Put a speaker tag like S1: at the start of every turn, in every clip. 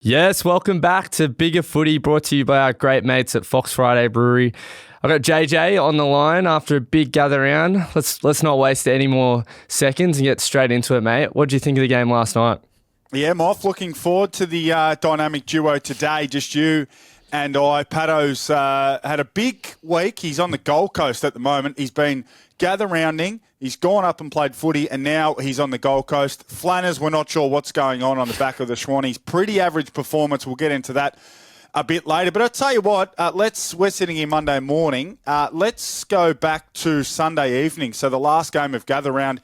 S1: Yes, welcome back to Bigger Footy, brought to you by our great mates at Fox Friday Brewery. I've got JJ on the line after a big gather round. Let's not waste any more seconds and get straight into it, mate. What did you think of the game last night?
S2: Yeah, Moff, looking forward to the dynamic duo today. Just you and I. Patto's had a big week. He's on the Gold Coast at the moment. He's been gather rounding. He's gone up and played footy, and now he's on the Gold Coast. Flanas, we're not sure what's going on the back of the Schwannies. Pretty average performance. We'll get into that a bit later. But I'll tell you what, we're sitting here Monday morning. Let's go back to Sunday evening. So the last game of gather round,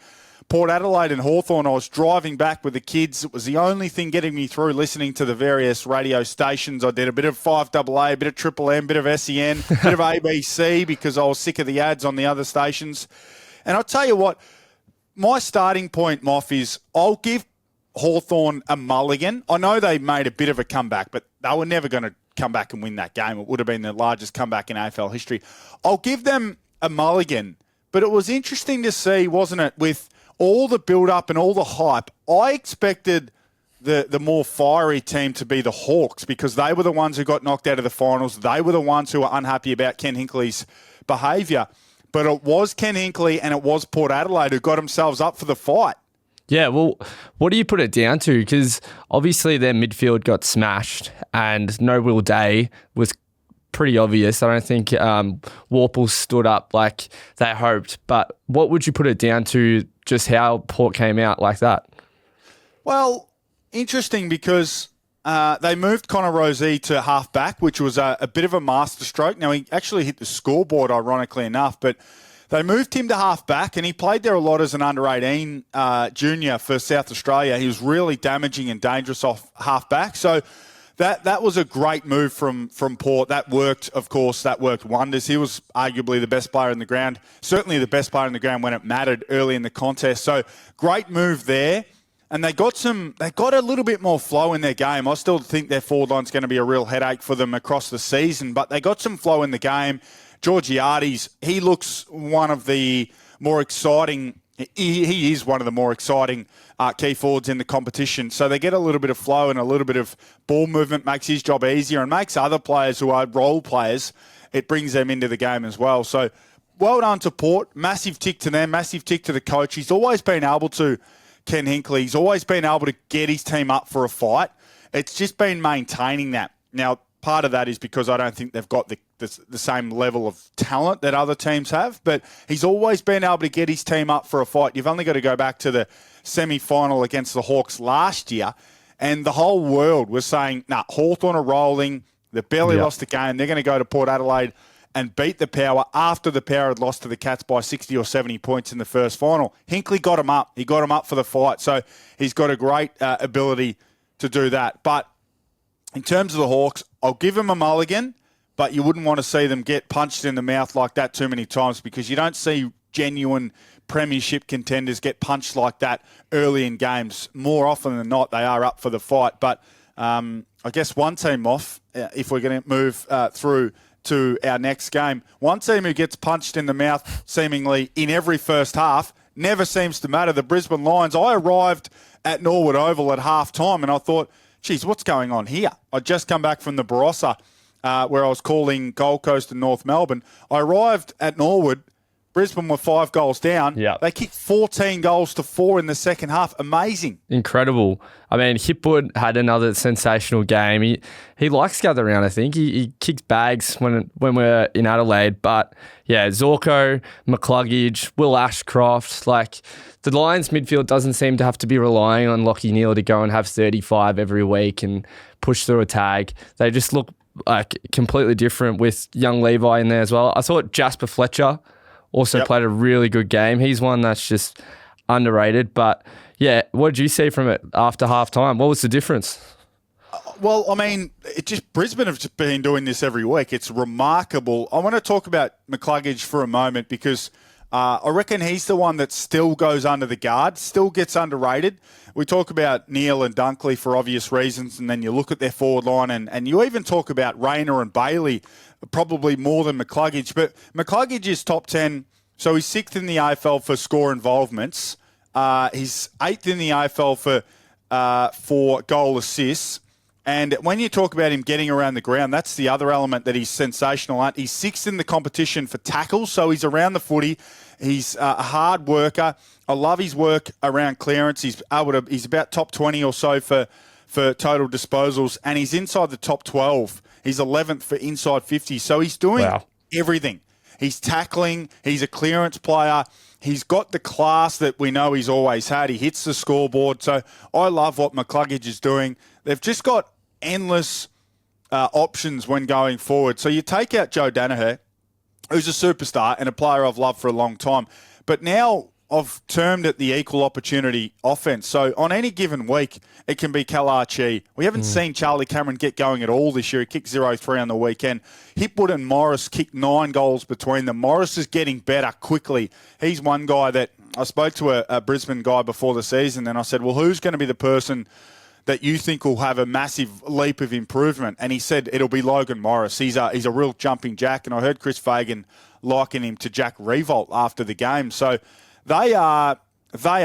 S2: Port Adelaide and Hawthorn. I was driving back with the kids. It was the only thing getting me through listening to the various radio stations. I did a bit of 5AA, a bit of Triple M, a bit of SEN, a bit of ABC because I was sick of the ads on the other stations. And I'll tell you what, my starting point, Moff, is I'll give Hawthorn a mulligan. I know they made a bit of a comeback, but they were never going to come back and win that game. It would have been the largest comeback in AFL history. I'll give them a mulligan. But it was interesting to see, wasn't it, with all the build-up and all the hype. I expected the more fiery team to be the Hawks because they were the ones who got knocked out of the finals. They were the ones who were unhappy about Ken Hinkley's behaviour. But it was Ken Hinkley and it was Port Adelaide who got themselves up for the fight.
S1: Yeah, well, what do you put it down to? Because obviously their midfield got smashed and No Will Day was pretty obvious. I don't think Warple stood up like they hoped. But what would you put it down to, just how Port came out like that?
S2: Well, interesting because they moved Connor Rozee to half-back, which was a bit of a masterstroke. Now, he actually hit the scoreboard, ironically enough, but they moved him to half-back, and he played there a lot as an under-18 junior for South Australia. He was really damaging and dangerous off half-back. So that was a great move from Port. That worked, of course, that worked wonders. He was arguably the best player in the ground, certainly the best player in the ground when it mattered early in the contest. So great move there. And they got a little bit more flow in their game. I still think their forward line's going to be a real headache for them across the season, but they got some flow in the game. Georgiades, he looks one of the more exciting. He is one of the more exciting key forwards in the competition. So they get a little bit of flow and a little bit of ball movement, makes his job easier and makes other players who are role players, it brings them into the game as well. So well done to Port. Massive tick to them, massive tick to the coach. He's always been able to, Ken Hinkley, he's always been able to get his team up for a fight. It's just been maintaining that. Now, part of that is because I don't think they've got the same level of talent that other teams have, but he's always been able to get his team up for a fight. You've only got to go back to the semi-final against the Hawks last year, and the whole world was saying, Hawthorn are rolling, they barely lost the game, they're going to go to Port Adelaide and beat the Power after the Power had lost to the Cats by 60 or 70 points in the first final. Hinkley got him up. He got him up for the fight, so he's got a great ability to do that. But in terms of the Hawks, I'll give him a mulligan, but you wouldn't want to see them get punched in the mouth like that too many times because you don't see genuine Premiership contenders get punched like that early in games. More often than not, they are up for the fight. But I guess one team off, if we're going to move through to our next game, one team who gets punched in the mouth seemingly in every first half never seems to matter, the Brisbane Lions. I arrived at Norwood Oval at half-time and I thought, geez, what's going on here? I'd just come back from the Barossa where I was calling Gold Coast and North Melbourne. I arrived at Norwood. Brisbane were 5 goals down.
S1: Yep.
S2: They kicked 14 goals to 4 in the second half. Amazing.
S1: Incredible. I mean, Hipwood had another sensational game. He likes gather round, I think. He kicks bags when we're in Adelaide. But, yeah, Zorko, McCluggage, Will Ashcroft, like the Lions midfield doesn't seem to have to be relying on Lachie Neale to go and have 35 every week and push through a tag. They just look like completely different with young Levi in there as well. I thought Jasper Fletcher also played a really good game. He's one that's just underrated. But, yeah, what did you see from it after half-time? What was the difference?
S2: Well, I mean, Brisbane have just been doing this every week. It's remarkable. I want to talk about McCluggage for a moment because I reckon he's the one that still goes under the guard, still gets underrated. We talk about Neale and Dunkley for obvious reasons, and then you look at their forward line, and you even talk about Rayner and Bailey, probably more than McCluggage. But McCluggage is top 10, so he's 6th in the AFL for score involvements. He's 8th in the AFL for goal assists. And when you talk about him getting around the ground, that's the other element that he's sensational at. He's sixth in the competition for tackles, so he's around the footy. He's a hard worker. I love his work around clearance. He's about top 20 or so for total disposals, and he's inside the top 12. He's 11th for inside 50. So he's doing everything. He's tackling. He's a clearance player. He's got the class that we know he's always had. He hits the scoreboard. So I love what McCluggage is doing. They've just got endless options when going forward. So you take out Joe Danaher, who's a superstar and a player I've loved for a long time. But now I've termed it the equal opportunity offense. So on any given week, it can be Kalachi. We haven't seen Charlie Cameron get going at all this year. He kicked 0-3 on the weekend. Hipwood and Morris kicked 9 goals between them. Morris is getting better quickly. He's one guy that I spoke to a Brisbane guy before the season, and I said, well, who's going to be the person that you think will have a massive leap of improvement? And he said it'll be Logan Morris. He's a real jumping jack, and I heard Chris Fagan liken him to Jack Revolt after the game. So they are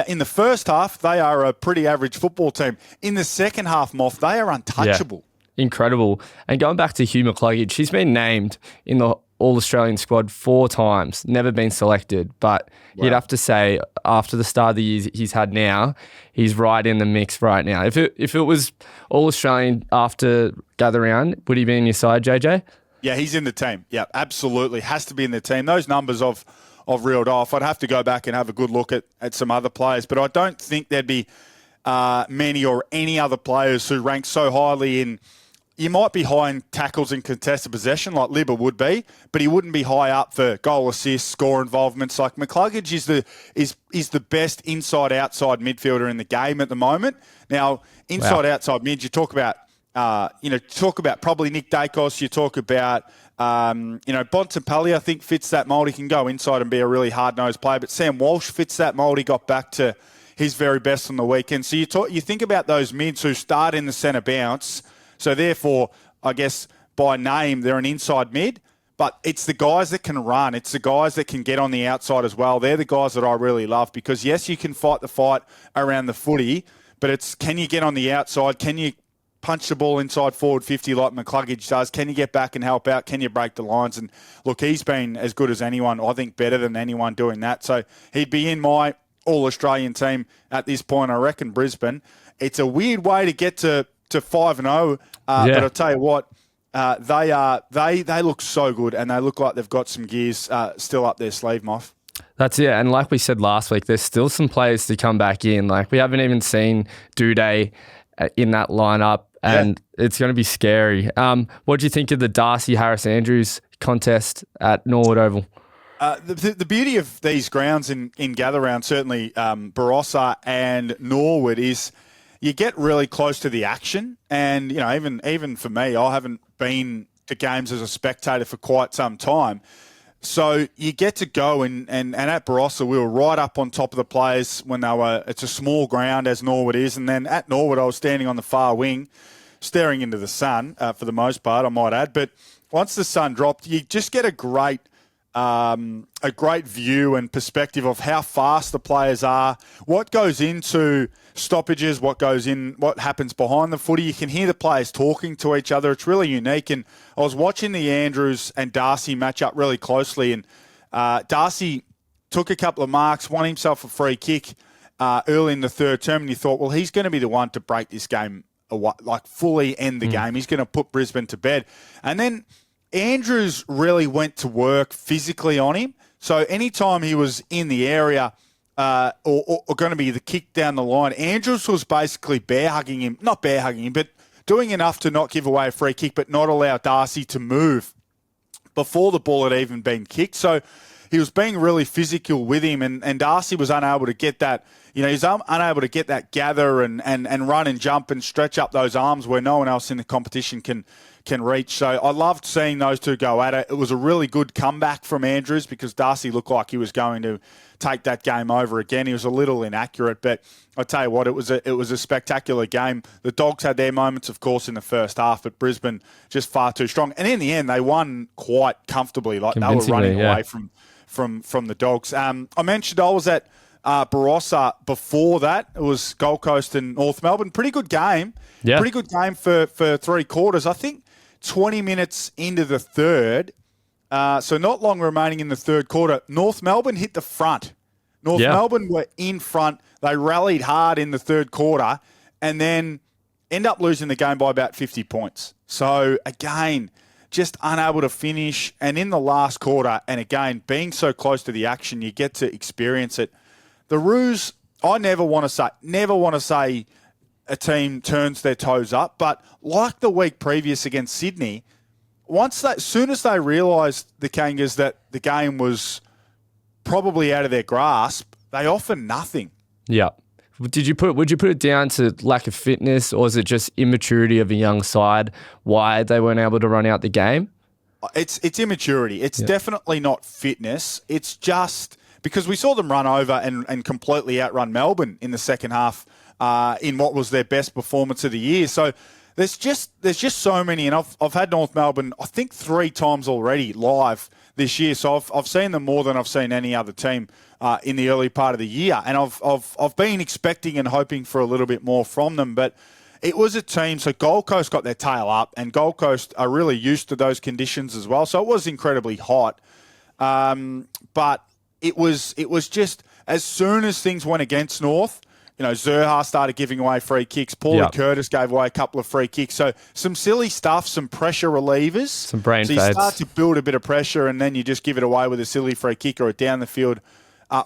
S2: in the first half, they are a pretty average football team. In the second half, Moff, they are untouchable.
S1: Yeah, incredible. And going back to Hugh McCluggage, he's been named in the All-Australian squad 4 times, never been selected. But you'd have to say, after the start of the year he's had now, he's right in the mix right now. If it was All-Australian after gather round, would he be in your side, JJ?
S2: Yeah, he's in the team. Yeah, absolutely. Has to be in the team. Those numbers I've reeled off. I'd have to go back and have a good look at some other players, but I don't think there'd be many or any other players who rank so highly in. You might be high in tackles and contested possession like Libba would be, but he wouldn't be high up for goal assists, score involvements. Like McCluggage is the best inside-outside midfielder in the game at the moment. Now, inside-outside mid, you talk about probably Nick Dacos. You talk about Bontempelli, I think, fits that mould. He can go inside and be a really hard-nosed player. But Sam Walsh fits that mould. He got back to his very best on the weekend. So you think about those mids who start in the centre bounce. So therefore, I guess by name, they're an inside mid. But it's the guys that can run. It's the guys that can get on the outside as well. They're the guys that I really love because, yes, you can fight the fight around the footy, but it's can you get on the outside? Can you punch the ball inside forward 50 like McCluggage does? Can you get back and help out? Can you break the lines? And look, he's been as good as anyone, I think better than anyone doing that. So he'd be in my All-Australian team at this point, I reckon, Brisbane. It's a weird way to get to 5-0, but I'll tell you what, they look so good and they look like they've got some gears still up their sleeve, Moff.
S1: That's it. And like we said last week, there's still some players to come back in. Like we haven't even seen Duday in that lineup. And it's going to be scary. What do you think of the Darcy Harris-Andrews contest at Norwood Oval?
S2: The beauty of these grounds in gather round, certainly Barossa and Norwood, is you get really close to the action. And even for me, I haven't been to games as a spectator for quite some time. So you get to go and at Barossa, we were right up on top of the players when it's a small ground as Norwood is. And then at Norwood, I was standing on the far wing, staring into the sun for the most part, I might add. But once the sun dropped, you just get a great view and perspective of how fast the players are, what goes into stoppages, what happens behind the footy. You can hear the players talking to each other. It's really unique. And I was watching the Andrews and Darcy match up really closely, and Darcy took a couple of marks, won himself a free kick early in the third term, and you thought, well, he's going to be the one to break this game, like fully end the game. He's going to put Brisbane to bed. And then Andrews really went to work physically on him. So anytime he was in the area or going to be the kick down the line, Andrews was basically not bear hugging him, but doing enough to not give away a free kick, but not allow Darcy to move before the ball had even been kicked. So he was being really physical with him, and Darcy was unable to get that. He was unable to get that gather and run and jump and stretch up those arms where no one else in the competition can reach. So I loved seeing those two go at it. It was a really good comeback from Andrews because Darcy looked like he was going to take that game over again. He was a little inaccurate, but I tell you what, it was a spectacular game. The Dogs had their moments, of course, in the first half, but Brisbane just far too strong. And in the end, they won quite comfortably. Like they were running away from the Dogs. I mentioned I was at Barossa before that. It was Gold Coast and North Melbourne. Pretty good game.
S1: Yeah.
S2: Pretty good game for 3 quarters. I think 20 minutes into the third, so not long remaining in the third quarter, North Melbourne hit the front. Melbourne were in front. They rallied hard in the third quarter and then end up losing the game by about 50 points. So, again, just unable to finish. And in the last quarter, and again, being so close to the action, you get to experience it. The Roos, I never want to say a team turns their toes up, but like the week previous against Sydney, as soon as they realised, the Kangas, that the game was probably out of their grasp, they offer nothing.
S1: Yeah. Would you put it down to lack of fitness, or is it just immaturity of a young side why they weren't able to run out the game?
S2: It's immaturity. It's definitely not fitness. It's just because we saw them run over and completely outrun Melbourne in the second half in what was their best performance of the year. So there's just so many, and I've had North Melbourne, I think 3 times already live this year. So I've seen them more than I've seen any other team in the early part of the year, and I've been expecting and hoping for a little bit more from them. But it was a team. So Gold Coast got their tail up, and Gold Coast are really used to those conditions as well. So it was incredibly hot, but it was just as soon as things went against North. Zerha started giving away free kicks. Paulie Curtis gave away a couple of free kicks. So some silly stuff, some pressure relievers.
S1: Some brain
S2: fades. So you start
S1: fades.
S2: to build a bit of pressure, and then you just give it away with a silly free kick or a down-the-field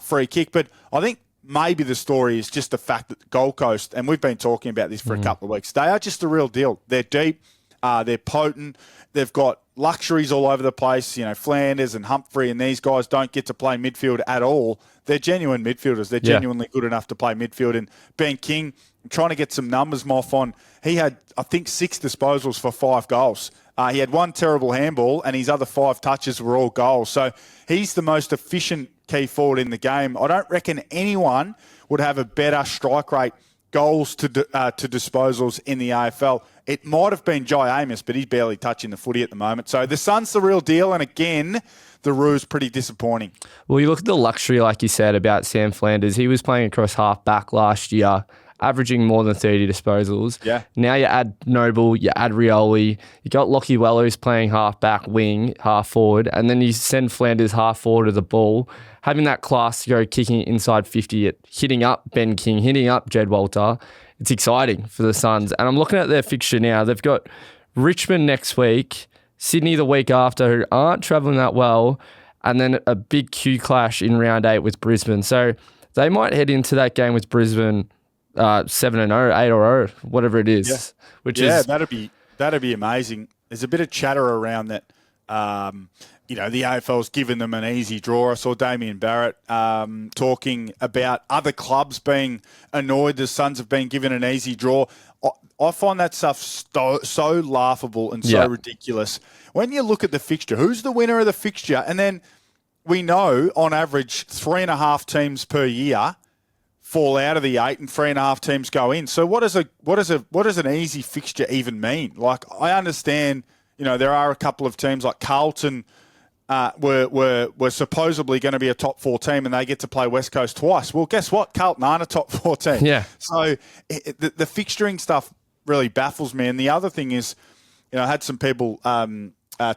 S2: free kick. But I think maybe the story is just the fact that Gold Coast, and we've been talking about this for a couple of weeks, they are just the real deal. They're deep. They're potent. They've got luxuries all over the place. Flanders and Humphrey and these guys don't get to play midfield at all. They're genuine midfielders. They're genuinely good enough to play midfield. And Ben King, trying to get some numbers, Moff, on, he had, I think, 6 disposals for 5 goals. He had 1 terrible handball, and his other 5 touches were all goals. So he's the most efficient key forward in the game. I don't reckon anyone would have a better strike rate, goals to disposals in the AFL. It might have been Jai Amos, but he's barely touching the footy at the moment. So the Suns the real deal, and again, the Roos pretty disappointing.
S1: Well, you look at the luxury, like you said, about Sam Flanders. He was playing across half-back last year, averaging more than 30 disposals.
S2: Yeah.
S1: Now you add Noble, you add Rioli, you got Lockie Weller who's playing half-back, wing, half-forward, and then you send Flanders half-forward to the ball, having that class to go kicking inside 50, hitting up Ben King, hitting up Jed Walter. It's exciting for the Suns. And I'm looking at their fixture now. They've got Richmond next week, Sydney the week after, who aren't travelling that well, and then a big Q clash in round 8 with Brisbane. So they might head into that game with Brisbane 7-0, 8-0, whatever it is.
S2: Yeah. That'd be amazing. There's a bit of chatter around that. The AFL's given them an easy draw. I saw Damien Barrett talking about other clubs being annoyed the Suns have been given an easy draw. I find that stuff so laughable and so ridiculous. When you look at the fixture, who's the winner of the fixture? And then we know, on average, 3.5 teams per year fall out of the 8 and 3.5 teams go in. So what does an easy fixture even mean? Like, I understand, there are a couple of teams like Carlton were supposedly going to be a top 4 team, and they get to play West Coast twice. Well, guess what? Carlton aren't a top 4 team.
S1: Yeah.
S2: So the fixturing stuff really baffles me. And the other thing is, I had some people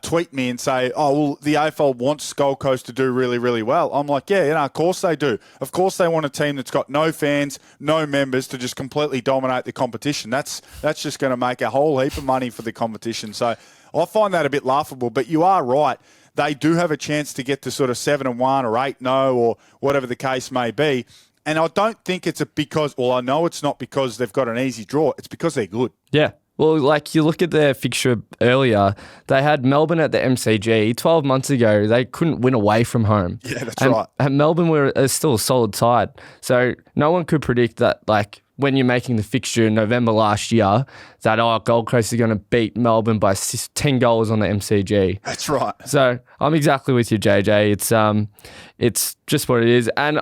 S2: tweet me and say, oh, well, the AFL wants Gold Coast to do really, really well. I'm like, of course they do. Of course they want a team that's got no fans, no members to just completely dominate the competition. That's just going to make a whole heap of money for the competition. So I find that a bit laughable, but you are right. They do have a chance to get to sort of 7-1 or 8-0 or whatever the case may be. And I don't think it's I know it's not because they've got an easy draw. It's because they're good.
S1: Yeah. Well, like you look at their fixture earlier, they had Melbourne at the MCG 12 months ago. They couldn't win away from home.
S2: Yeah, that's right.
S1: And Melbourne were still a solid side. So no one could predict that, like, when you're making the fixture in November last year, that, Gold Coast are going to beat Melbourne by 10 goals on the MCG.
S2: That's right.
S1: So I'm exactly with you, JJ. It's just what it is. And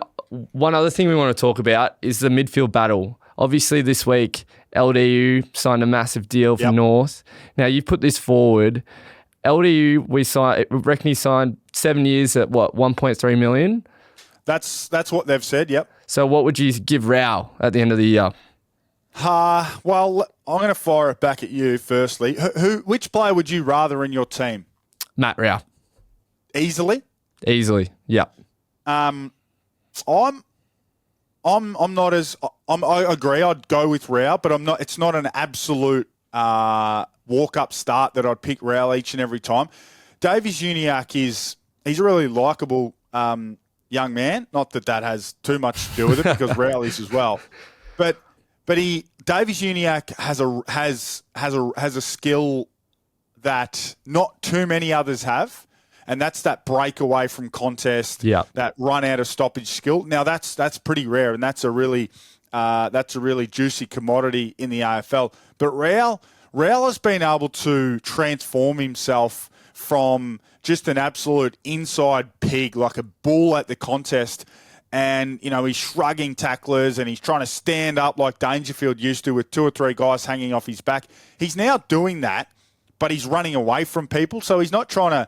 S1: one other thing we want to talk about is the midfield battle. Obviously, this week, LDU signed a massive deal for North. Now, you put this forward. LDU, we reckon he signed 7 years at, 1.3 million?
S2: That's what they've said, yep.
S1: So what would you give Rao at the end of the year?
S2: Well, I'm going to fire it back at you firstly. Which player would you rather in your team?
S1: Matt Rao.
S2: Easily?
S1: Easily, yeah.
S2: I'm not as I agree. I'd go with Rao, but I'm not. It's not an absolute walk up start that I'd pick Rao each and every time. Davies Uniacke he's a really likable young man. Not that has too much to do with it because Rao is as well. But Davies Uniacke has a skill that not too many others have. And that's that breakaway from contest, that run out of stoppage skill. Now that's pretty rare, and that's a really juicy commodity in the AFL. But Rao has been able to transform himself from just an absolute inside pig, like a bull at the contest, and he's shrugging tacklers and he's trying to stand up like Dangerfield used to with 2 or 3 guys hanging off his back. He's now doing that, but he's running away from people, so he's not trying to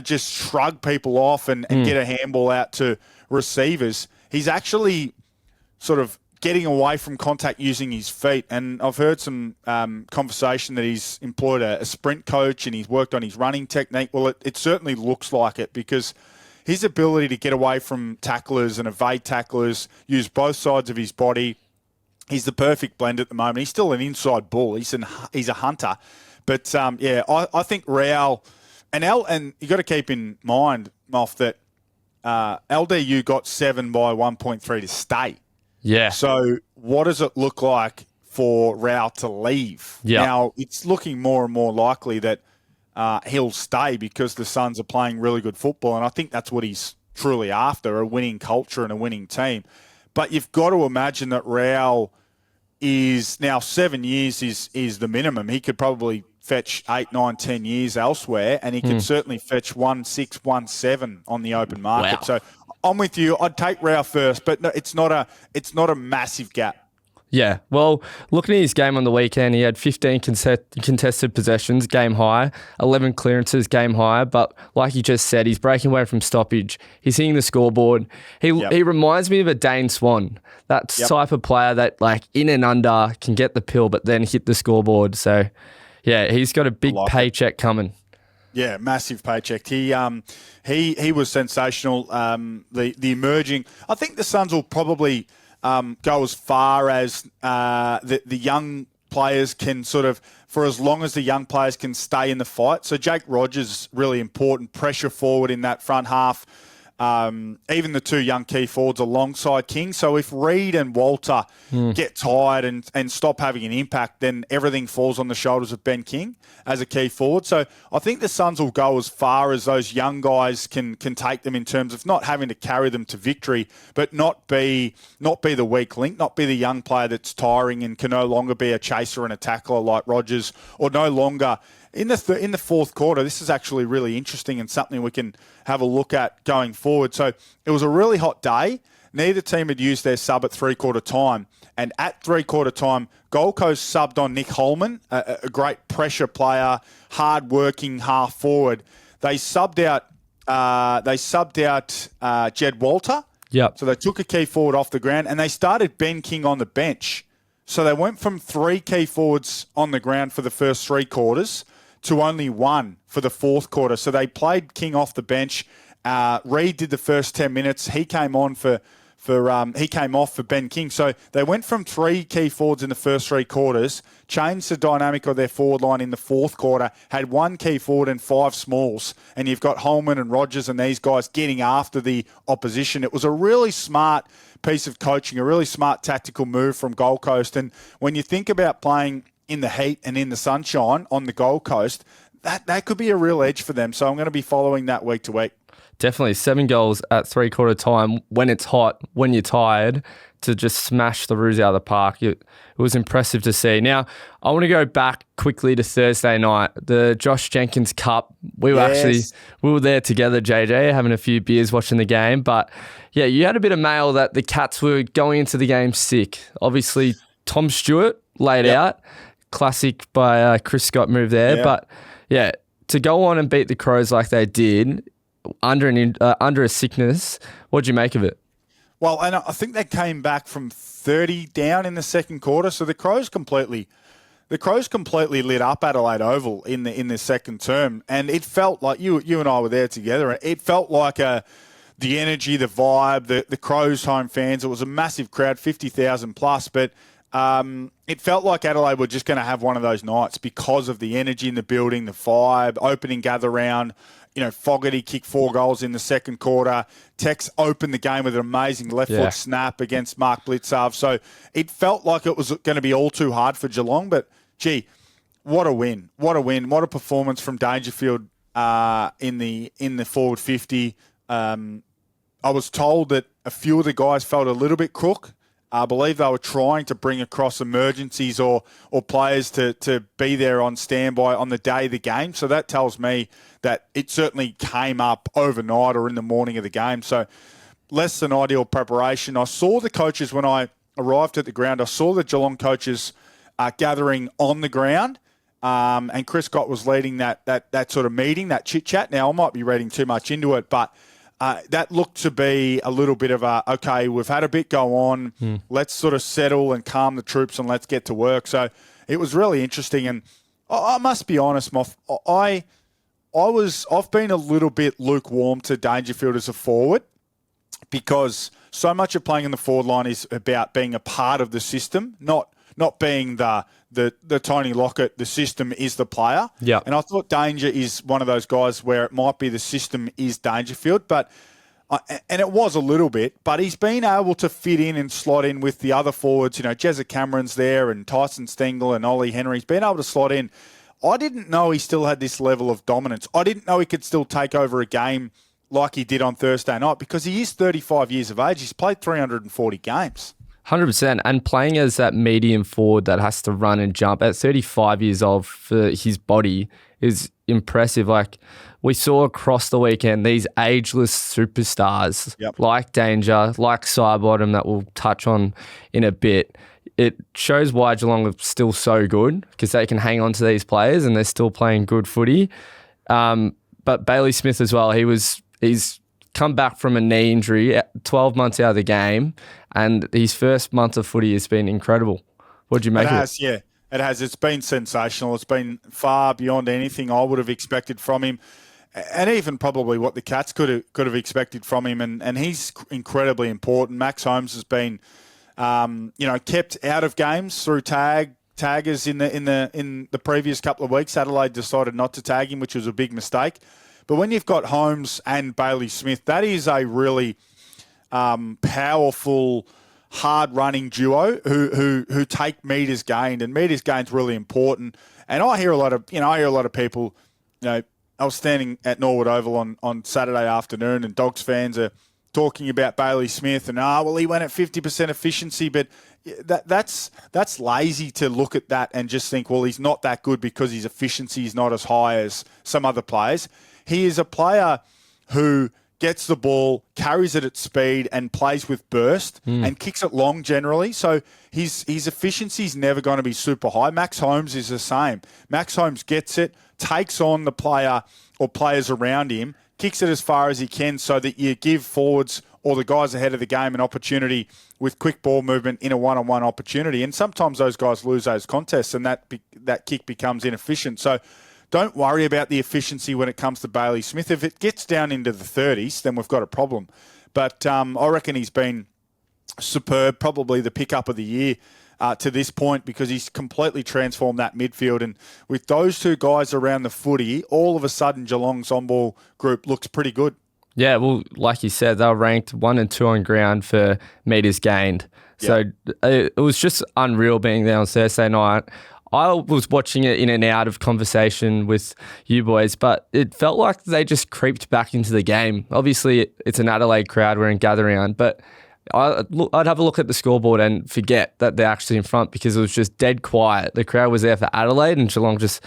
S2: just shrug people off and get a handball out to receivers. He's actually sort of getting away from contact using his feet. And I've heard some conversation that he's employed a sprint coach and he's worked on his running technique. Well, it certainly looks like it because his ability to get away from tacklers and evade tacklers, use both sides of his body, he's the perfect blend at the moment. He's still an inside bull. He's a hunter. But, I think Rao and you got to keep in mind, Moff, that LDU got 7 by 1.3 to stay.
S1: Yeah.
S2: So what does it look like for Rao to leave?
S1: Yeah.
S2: Now, it's looking more and more likely that he'll stay because the Suns are playing really good football, and I think that's what he's truly after, a winning culture and a winning team. But you've got to imagine that Rao is now 7 years is the minimum. He could probably fetch 8, 9, 10 years elsewhere, and he could certainly fetch 1.6, 1.7 on the open market.
S1: Wow.
S2: So I'm with you. I'd take Rao first, but no, it's not a massive gap.
S1: Yeah, well, looking at his game on the weekend, he had 15 contested possessions, game high, 11 clearances, game high. But like you just said, he's breaking away from stoppage. He's hitting the scoreboard. He reminds me of a Dane Swan, that type of player that like in and under can get the pill, but then hit the scoreboard. So, yeah, he's got a big paycheck coming.
S2: Yeah, massive paycheck. He was sensational. The emerging. I think the Suns will probably go as far as the young players can sort of, for as long as the young players can stay in the fight. So Jake Rogers, really important, pressure forward in that front half. Even the 2 young key forwards alongside King. So if Reid and Walter get tired and stop having an impact, then everything falls on the shoulders of Ben King as a key forward. So I think the Suns will go as far as those young guys can take them in terms of not having to carry them to victory, but not be the weak link, not be the young player that's tiring and can no longer be a chaser and a tackler like Rogers, or no longer. In the fourth quarter, this is actually really interesting and something we can have a look at going forward. So it was a really hot day. Neither team had used their sub at three-quarter time. And at three-quarter time, Gold Coast subbed on Nick Holman, a great pressure player, hard-working half-forward. They subbed out Jed Walter.
S1: Yep.
S2: So they took a key forward off the ground, and they started Ben King on the bench. So they went from 3 key forwards on the ground for the first 3 quarters to only 1 for the fourth quarter. So they played King off the bench. Reid did the first 10 minutes. He came on he came off for Ben King. So they went from 3 key forwards in the first 3 quarters, changed the dynamic of their forward line in the fourth quarter, had 1 key forward and 5 smalls, and you've got Holman and Rogers and these guys getting after the opposition. It was a really smart piece of coaching, a really smart tactical move from Gold Coast. And when you think about playing in the heat and in the sunshine on the Gold Coast, that could be a real edge for them. So I'm going to be following that week to week.
S1: Definitely 7 goals at three-quarter time when it's hot, when you're tired, to just smash the Roos out of the park. It was impressive to see. Now, I want to go back quickly to Thursday night, the Josh Jenkins Cup. We were there together, JJ, having a few beers watching the game. But yeah, you had a bit of mail that the Cats were going into the game sick. Obviously, Tom Stewart laid out. Classic by Chris Scott move there.
S2: Yeah.
S1: But yeah, to go on and beat the Crows like they did, under a sickness. What'd you make of it?
S2: Well, and I think they came back from 30 down in the second quarter, so the Crows completely lit up Adelaide Oval in the second term, and it felt like you and I were there together. It felt like the energy, the vibe, the Crows home fans. It was a massive crowd, 50,000 plus, but it felt like Adelaide were just going to have one of those nights because of the energy in the building, the vibe, opening gather round. Fogarty kicked 4 goals in the second quarter. Tex opened the game with an amazing left foot snap against Mark Blicavs. So it felt like it was going to be all too hard for Geelong. But, gee, what a win. What a win. What a performance from Dangerfield in the forward 50. I was told that a few of the guys felt a little bit crook. I believe they were trying to bring across emergencies or players to be there on standby on the day of the game. So that tells me that it certainly came up overnight or in the morning of the game. So less than ideal preparation. I saw the coaches when I arrived at the ground. I saw the Geelong coaches gathering on the ground. And Chris Scott was leading that sort of meeting, that chit-chat. Now, I might be reading too much into it, but that looked to be a little bit of okay, we've had a bit go on. Let's sort of settle and calm the troops and let's get to work. So it was really interesting. And I must be honest, Moff, I've been a little bit lukewarm to Dangerfield as a forward because so much of playing in the forward line is about being a part of the system, not being the Tony Lockett, the system is the player.
S1: Yeah.
S2: And I thought Danger is one of those guys where it might be the system is Dangerfield, and it was a little bit, but he's been able to fit in and slot in with the other forwards. Jezza Cameron's there and Tyson Stengel and Ollie Henry's been able to slot in. I didn't know he still had this level of dominance. I didn't know he could still take over a game like he did on Thursday night because he is 35 years of age. He's played 340 games.
S1: 100%. And playing as that medium forward that has to run and jump at 35 years old for his body is impressive. Like we saw across the weekend, these ageless superstars like Danger, like Sidebottom that we'll touch on in a bit. It shows why Geelong are still so good because they can hang on to these players and they're still playing good footy. But Bailey Smith as well, he's come back from a knee injury, 12 months out of the game, and his first month of footy has been incredible. What do you make of it?
S2: Yeah, it has. It's been sensational. It's been far beyond anything I would have expected from him, and even probably what the Cats could have expected from him. And he's incredibly important. Max Holmes has been, kept out of games through taggers in the previous couple of weeks. Adelaide decided not to tag him, which was a big mistake. But when you've got Holmes and Bailey Smith, that is a really powerful, hard-running duo who take metres gained, and metres gained's really important. And I hear a lot of people. I was standing at Norwood Oval on Saturday afternoon, and Dogs fans are talking about Bailey Smith and he went at 50% efficiency, but that's lazy to look at that and just think, well, he's not that good because his efficiency is not as high as some other players. He is a player who gets the ball, carries it at speed, and plays with burst and kicks it long generally. So his efficiency is never going to be super high. Max Holmes is the same. Max Holmes gets it, takes on the player or players around him, kicks it as far as he can so that you give forwards or the guys ahead of the game an opportunity with quick ball movement in a one-on-one opportunity. And sometimes those guys lose those contests and that kick becomes inefficient. So don't worry about the efficiency when it comes to Bailey Smith. If it gets down into the 30s, then we've got a problem. But I reckon he's been superb, probably the pickup of the year to this point because he's completely transformed that midfield. And with those two guys around the footy, all of a sudden Geelong's on-ball group looks pretty good. Yeah,
S1: well, like you said, they were ranked 1 and 2 on ground for metres gained. So it was just unreal being there on Thursday night. I was watching it in and out of conversation with you boys, but it felt like they just creeped back into the game. Obviously, it's an Adelaide crowd we're in gathering on, but I'd have a look at the scoreboard and forget that they're actually in front because it was just dead quiet. The crowd was there for Adelaide and Geelong just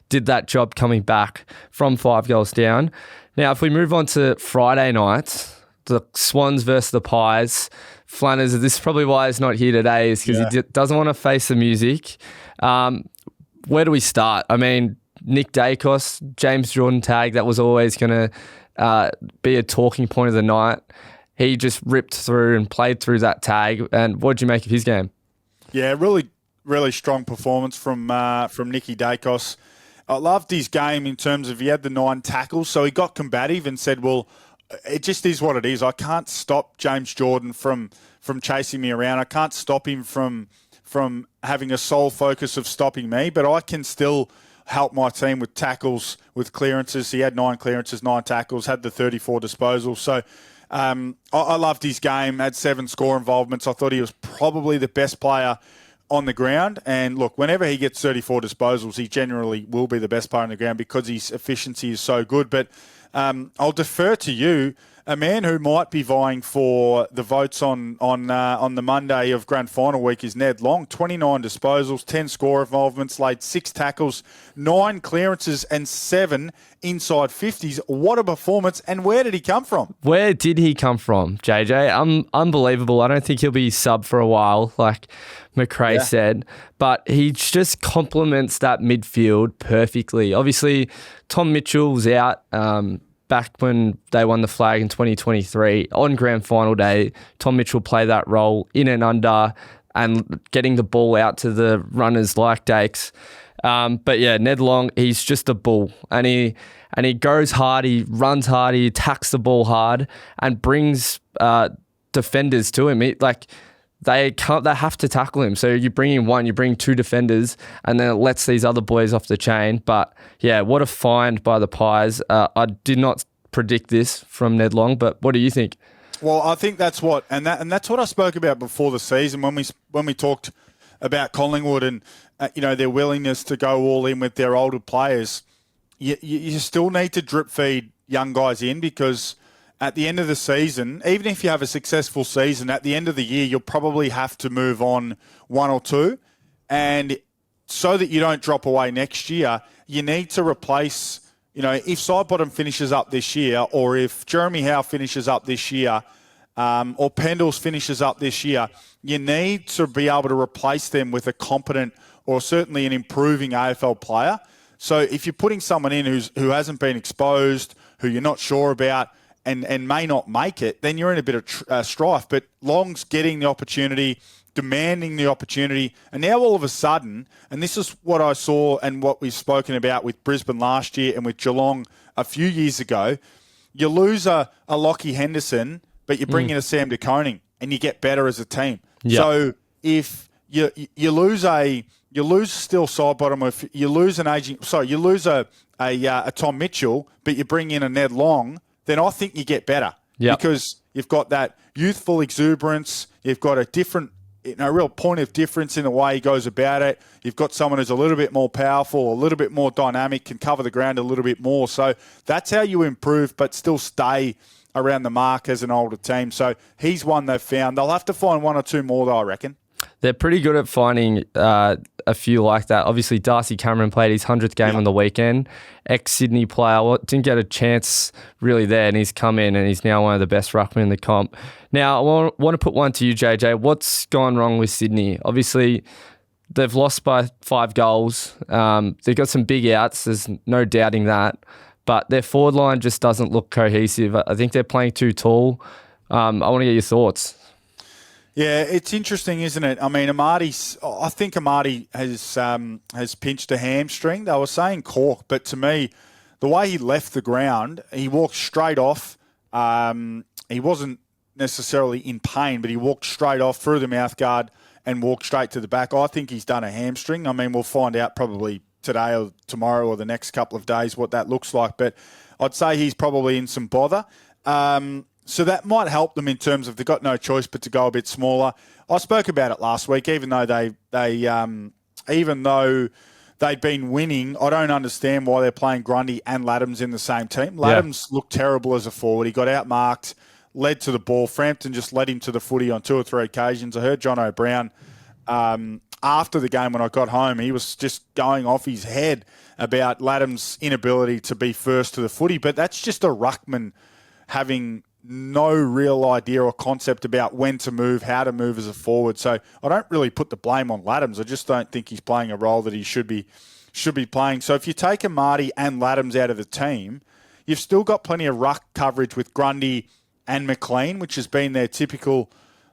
S1: did that job coming back from 5 goals down. Now, if we move on to Friday night, the Swans versus the Pies, Flanas, this is probably why he's not here today, is because he doesn't want to face the music. Where do we start? I mean, Nick Dacos, James Jordan tag, that was always going to be a talking point of the night. He just ripped through and played through that tag. And what did you make of his game?
S2: Yeah, really, really strong performance from Nicky Dacos. I loved his game in terms of he had the 9 tackles, so he got combative and said, well, it just is what it is. I can't stop James Jordan from chasing me around. I can't stop him from having a sole focus of stopping me, but I can still help my team with tackles, with clearances. He had 9 clearances, 9 tackles, had the 34 disposals. So I loved his game, had 7 score involvements. I thought he was probably the best player on the ground. And look, whenever he gets 34 disposals, he generally will be the best player on the ground because his efficiency is so good. But I'll defer to you. A man who might be vying for the votes on the Monday of Grand Final week is Ned Long. 29 disposals, 10 score involvements, laid 6 tackles, 9 clearances and 7 inside 50s. What a performance. And where did he come from?
S1: Where did he come from, JJ? Unbelievable. I don't think he'll be sub for a while, like McRae said. But he just complements that midfield perfectly. Obviously, Tom Mitchell's out. Back when they won the flag in 2023, on grand final day, Tom Mitchell played that role in and under and getting the ball out to the runners like Dakes. But yeah, Ned Long, he's just a bull. And he goes hard, he runs hard, he attacks the ball hard and brings defenders to him. They have to tackle him. So you bring in 1, you bring 2 defenders, and then it lets these other boys off the chain. But yeah, what a find by the Pies. I did not predict this from Ned Long, but what do you think?
S2: Well, I think that's what I spoke about before the season when we talked about Collingwood and their willingness to go all in with their older players. You still need to drip feed young guys in because at the end of the season, even if you have a successful season, at the end of the year, you'll probably have to move on 1 or 2. And so that you don't drop away next year, you need to replace, if Sidebottom finishes up this year or if Jeremy Howe finishes up this year or Pendles finishes up this year, you need to be able to replace them with a competent or certainly an improving AFL player. So if you're putting someone in who hasn't been exposed, who you're not sure about, and may not make it, then you're in a bit of strife. But Long's getting the opportunity, demanding the opportunity, and now all of a sudden, and this is what I saw and what we've spoken about with Brisbane last year and with Geelong a few years ago, you lose a Lockie Henderson, but you bring in a Sam DeConing, and you get better as a team. Yep. So if you lose still Sidebottom, if you lose you lose a Tom Mitchell, but you bring in a Ned Long, then I think you get better because you've got that youthful exuberance. You've got a different, real point of difference in the way he goes about it. You've got someone who's a little bit more powerful, a little bit more dynamic, can cover the ground a little bit more. So that's how you improve, but still stay around the mark as an older team. So he's one they've found. They'll have to find 1 or 2 more, though, I reckon.
S1: They're pretty good at finding a few like that. Obviously, Darcy Cameron played his 100th game on the weekend. Ex-Sydney player, didn't get a chance really there, and he's come in and he's now one of the best ruckmen in the comp. Now, I want to put one to you, JJ. What's gone wrong with Sydney? Obviously, they've lost by 5 goals. They've got some big outs. There's no doubting that. But their forward line just doesn't look cohesive. I think they're playing too tall. I want to get your thoughts.
S2: Yeah, it's interesting, isn't it? I mean, I think Amati has pinched a hamstring. They were saying cork, but to me, the way he left the ground, he walked straight off. He wasn't necessarily in pain, but he walked straight off through the mouth guard and walked straight to the back. I think he's done a hamstring. I mean, we'll find out probably today or tomorrow or the next couple of days what that looks like, but I'd say he's probably in some bother. So that might help them in terms of they've got no choice but to go a bit smaller. I spoke about it last week. Even though they'd been winning, I don't understand why they're playing Grundy and Laddams in the same team. Laddams looked terrible as a forward. He got outmarked, led to the ball. Frampton just led him to the footy on 2 or 3 occasions. I heard John O'Brien after the game when I got home. He was just going off his head about Laddams' inability to be first to the footy. But that's just a ruckman having no real idea or concept about when to move, how to move as a forward. So I don't really put the blame on Laddams. I just don't think he's playing a role that he should be should be playing. So if you take Amati and Laddams out of the team, you've still got plenty of ruck coverage with Grundy and McLean, which has been their typical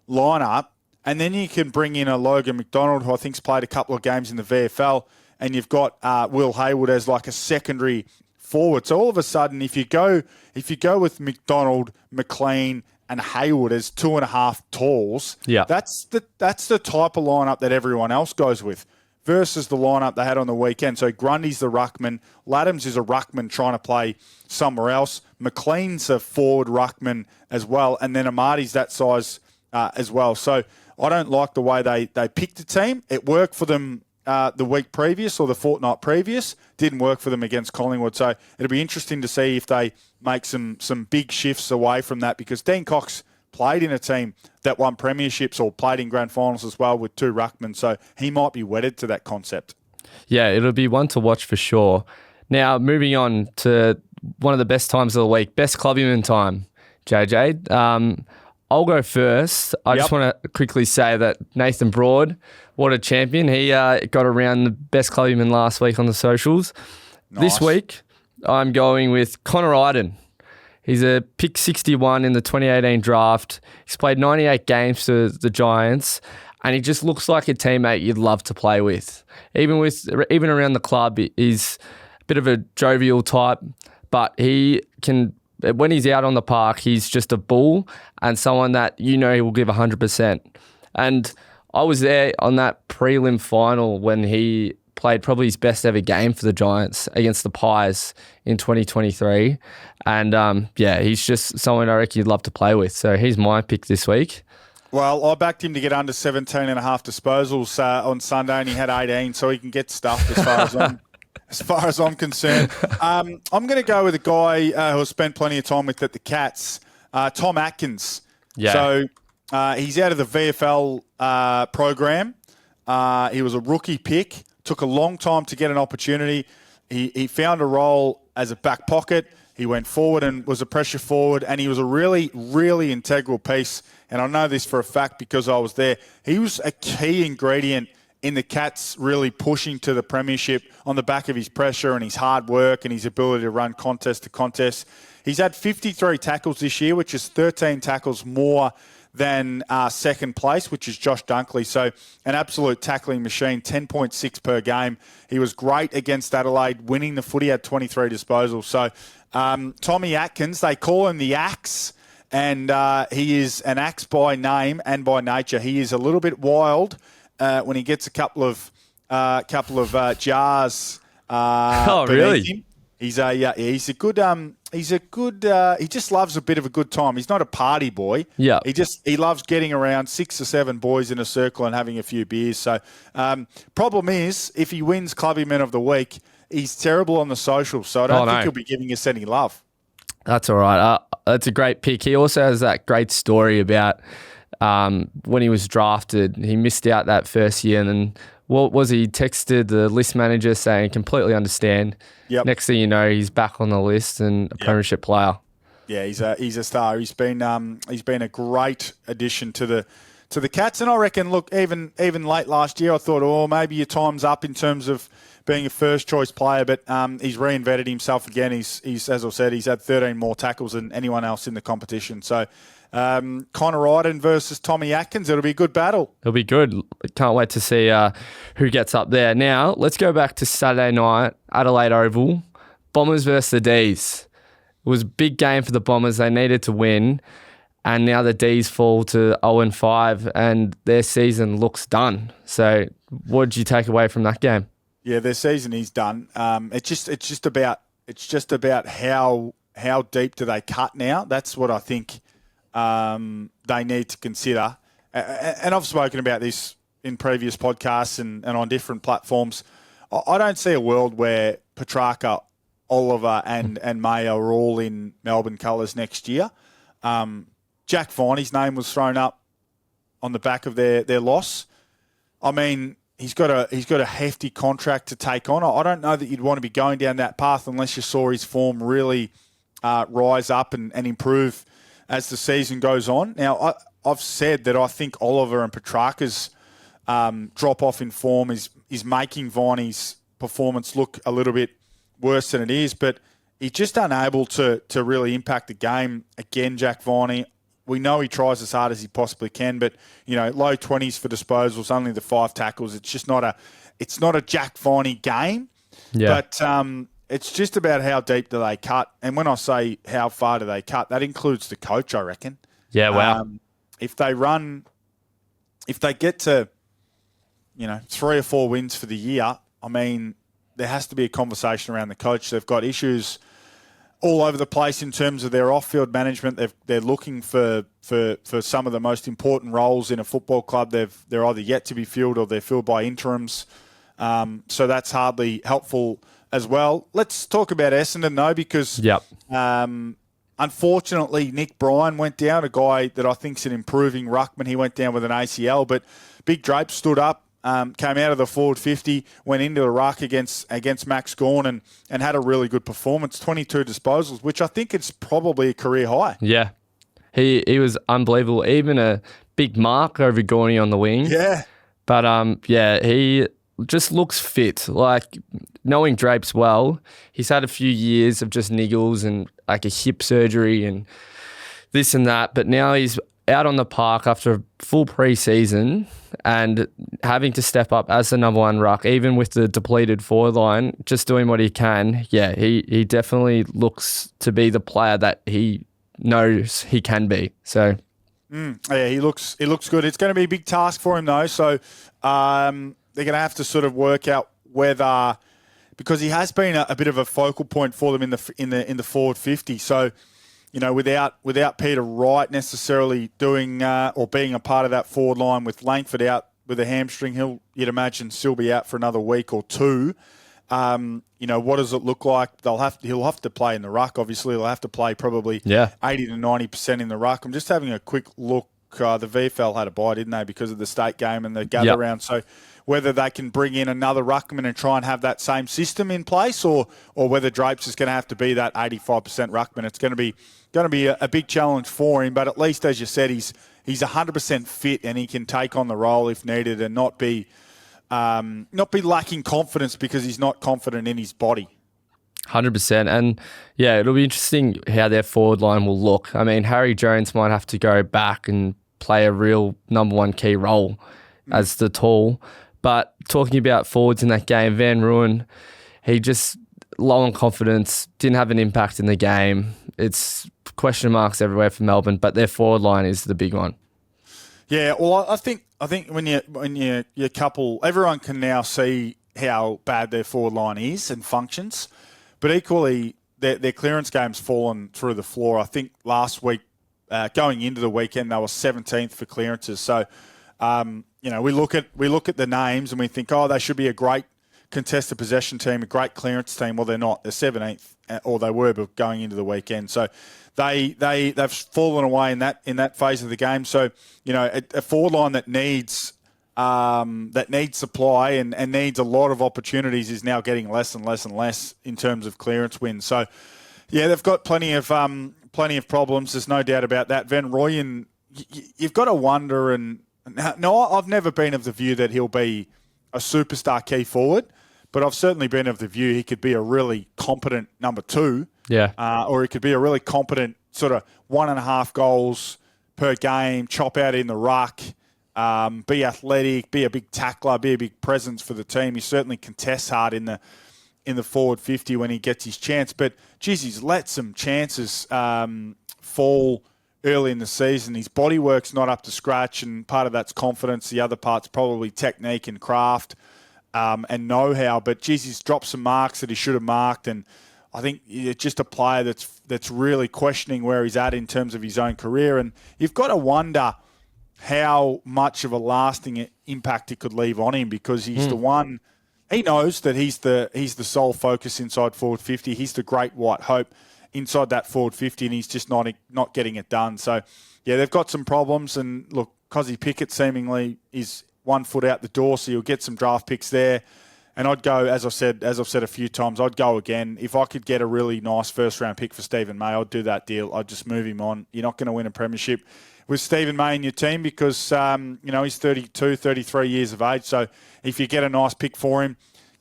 S2: lineup. And then you can bring in a Logan McDonald, who I think's played a couple of games in the VFL, and you've got Will Hayward as like a secondary forward. So all of a sudden, if you go with McDonald, McLean, and Hayward as 2.5 talls, that's the type of lineup that everyone else goes with versus the lineup they had on the weekend. So Grundy's the ruckman, Laddams is a ruckman trying to play somewhere else, McLean's a forward ruckman as well, and then Amati's that size as well. So I don't like the way they picked the team. It worked for them the week previous or the fortnight previous. Didn't work for them against Collingwood. So it'll be interesting to see if they make some big shifts away from that, because Dean Cox played in a team that won premierships or played in grand finals as well with 2 ruckmen. So he might be wedded to that concept. Yeah,
S1: it'll be one to watch for sure. Now, moving on to one of the best times of the week, best clubbyman time, JJ. I'll go first. I just want to quickly say that Nathan Broad, what a champion. He got around the best clubbyman last week on the socials. Nice. This week, I'm going with Connor Iden. He's a pick 61 in the 2018 draft. He's played 98 games for the Giants, and he just looks like a teammate you'd love to play with. Even around the club, he's a bit of a jovial type, but he can, when he's out on the park, he's just a bull and someone that he will give 100%. And I was there on that prelim final when he played probably his best ever game for the Giants against the Pies in 2023. And he's just someone I reckon you'd love to play with. So he's my pick this week.
S2: Well, I backed him to get under 17.5 disposals on Sunday, and he had 18, so he can get stuffed as far as I'm concerned. I'm going to go with a guy who has spent plenty of time with at the Cats, Tom Atkins. Yeah. So he's out of the VFL program. He was a rookie pick. Took a long time to get an opportunity. He found a role as a back pocket. He went forward and was a pressure forward, and he was a really, really integral piece. And I know this for a fact because I was there. He was a key ingredient in the Cats really pushing to the premiership on the back of his pressure and his hard work and his ability to run contest to contest. He's had 53 tackles this year, which is 13 tackles more than second place, which is Josh Dunkley. So an absolute tackling machine, 10.6 per game. He was great against Adelaide, winning the footy, had 23 disposals. So Tommy Atkins, they call him the Axe, and he is an axe by name and by nature. He is a little bit wild when he gets a couple of jars.
S1: Really?
S2: Him. He just loves a bit of a good time. He's not a party boy.
S1: Yeah.
S2: He loves getting around 6 or 7 boys in a circle and having a few beers. So, problem is, if he wins Clubbyman of the Week, he's terrible on the socials. So I don't think he'll be giving us any love.
S1: That's all right. That's a great pick. He also has that great story about when he was drafted. He missed out that first year, and then what was he texted the list manager saying, completely understand. Yep. Next thing you know, he's back on the list and a Premiership player.
S2: Yeah, he's a star. He's been a great addition to the Cats, and I reckon. Look, even late last year, I thought, maybe your time's up in terms of being a first choice player, but he's reinvented himself again. He's as I said, he's had 13 more tackles than anyone else in the competition. So. Connor Iden versus Tommy Atkins. It'll be a good battle.
S1: It'll be good. Can't wait to see who gets up there. Now, let's go back to Saturday night, Adelaide Oval. Bombers versus the D's. It was a big game for the Bombers. They needed to win. And now the D's fall to 0-5 and their season looks done. So what did you take away from that game?
S2: Yeah, their season is done. It's just about how deep do they cut now? That's what I think they need to consider. And I've spoken about this in previous podcasts and on different platforms. I don't see a world where Petrarca, Oliver and Mayo are all in Melbourne colours next year. Jack Viney's name was thrown up on the back of their loss. I mean, he's got a hefty contract to take on. I don't know that you'd want to be going down that path unless you saw his form really rise up and improve as the season goes on. Now, I've said that I think Oliver and Petrarca's drop-off in form is making Viney's performance look a little bit worse than it is, but he's just unable to really impact the game. Again, Jack Viney, we know he tries as hard as he possibly can, but low 20s for disposals, only the 5 tackles. It's just not a Jack Viney game.
S1: Yeah.
S2: But it's just about how deep do they cut. And when I say how far do they cut, that includes the coach, I reckon.
S1: Yeah, wow.
S2: If they get to 3 or 4 wins for the year, I mean, there has to be a conversation around the coach. They've got issues all over the place in terms of their off-field management. They're looking for some of the most important roles in a football club. They're either yet to be filled or they're filled by interims. So that's hardly helpful as well. Let's talk about Essendon, though, because unfortunately Nick Bryan went down, a guy that I think is an improving ruckman. He went down with an ACL, but Big Drape stood up. Came out of the forward 50, went into the ruck against Max Gawn and had a really good performance, 22 disposals, which I think is probably a career high.
S1: Yeah. He was unbelievable. Even a big mark over Gawney on the wing.
S2: Yeah.
S1: But, he just looks fit. Like, knowing Drapes well, he's had a few years of just niggles and like a hip surgery and this and that, but now he's out on the park after a full pre-season and having to step up as the number 1 ruck, even with the depleted forward line, just doing what he can. Yeah, he definitely looks to be the player that he knows he can be. So,
S2: yeah, he looks good. It's going to be a big task for him though. So they're going to have to sort of work out whether, because he has been a bit of a focal point for them in the forward 50. So, without Peter Wright necessarily doing or being a part of that forward line, with Langford out with a hamstring, you'd imagine still be out for another week or 2. What does it look like? He'll have to play in the ruck. Obviously, he'll have to play probably 80 to 90% in the ruck. I'm just having a quick look. The VFL had a bye, didn't they, because of the state game and the gather round. So whether they can bring in another ruckman and try and have that same system in place, or whether Drapes is going to have to be that 85% ruckman, it's going to be a big challenge for him. But at least, as you said, he's 100% fit and he can take on the role if needed and not be lacking confidence because he's not confident in his body.
S1: 100%. And yeah, it'll be interesting how their forward line will look. I mean, Harry Jones might have to go back and play a real number 1 key role as the tall. But talking about forwards in that game, Van Ruin, he just low on confidence, didn't have an impact in the game. It's question marks everywhere for Melbourne, but their forward line is the big one.
S2: Yeah, well, I think when you couple, everyone can now see how bad their forward line is and functions, but equally their clearance game's fallen through the floor. I think last week, going into the weekend, they were 17th for clearances. So, we look at the names and we think, they should be a great contested possession team, a great clearance team. Well, they're not. They're 17th, or they were, but going into the weekend. So they've fallen away in that phase of the game. So a forward line that needs supply and needs a lot of opportunities is now getting less and less and less in terms of clearance wins. So yeah, they've got plenty of problems. There's no doubt about that. Van Rooyen, you've got to wonder. And no, I've never been of the view that he'll be a superstar key forward, but I've certainly been of the view he could be a really competent number 2.
S1: Yeah.
S2: Or he could be a really competent sort of 1.5 goals per game, chop out in the ruck, be athletic, be a big tackler, be a big presence for the team. He certainly contests hard in the forward 50 when he gets his chance. But, geez, he's let some chances fall early in the season. His bodywork's not up to scratch, and part of that's confidence. The other part's probably technique and craft and know-how. But, geez, he's dropped some marks that he should have marked, and I think it's just a player that's really questioning where he's at in terms of his own career. And you've got to wonder how much of a lasting impact it could leave on him, because he's the one. He knows that he's the sole focus inside forward 50. He's the great white hope inside that forward 50, and he's just not getting it done. So, yeah, they've got some problems. And look, Cozzy Pickett seemingly is 1 foot out the door, so you'll get some draft picks there. And I'd go, as I've said a few times, I'd go again. If I could get a really nice first-round pick for Stephen May, I'd do that deal. I'd just move him on. You're not going to win a premiership with Stephen May in your team because, he's 32, 33 years of age. So if you get a nice pick for him,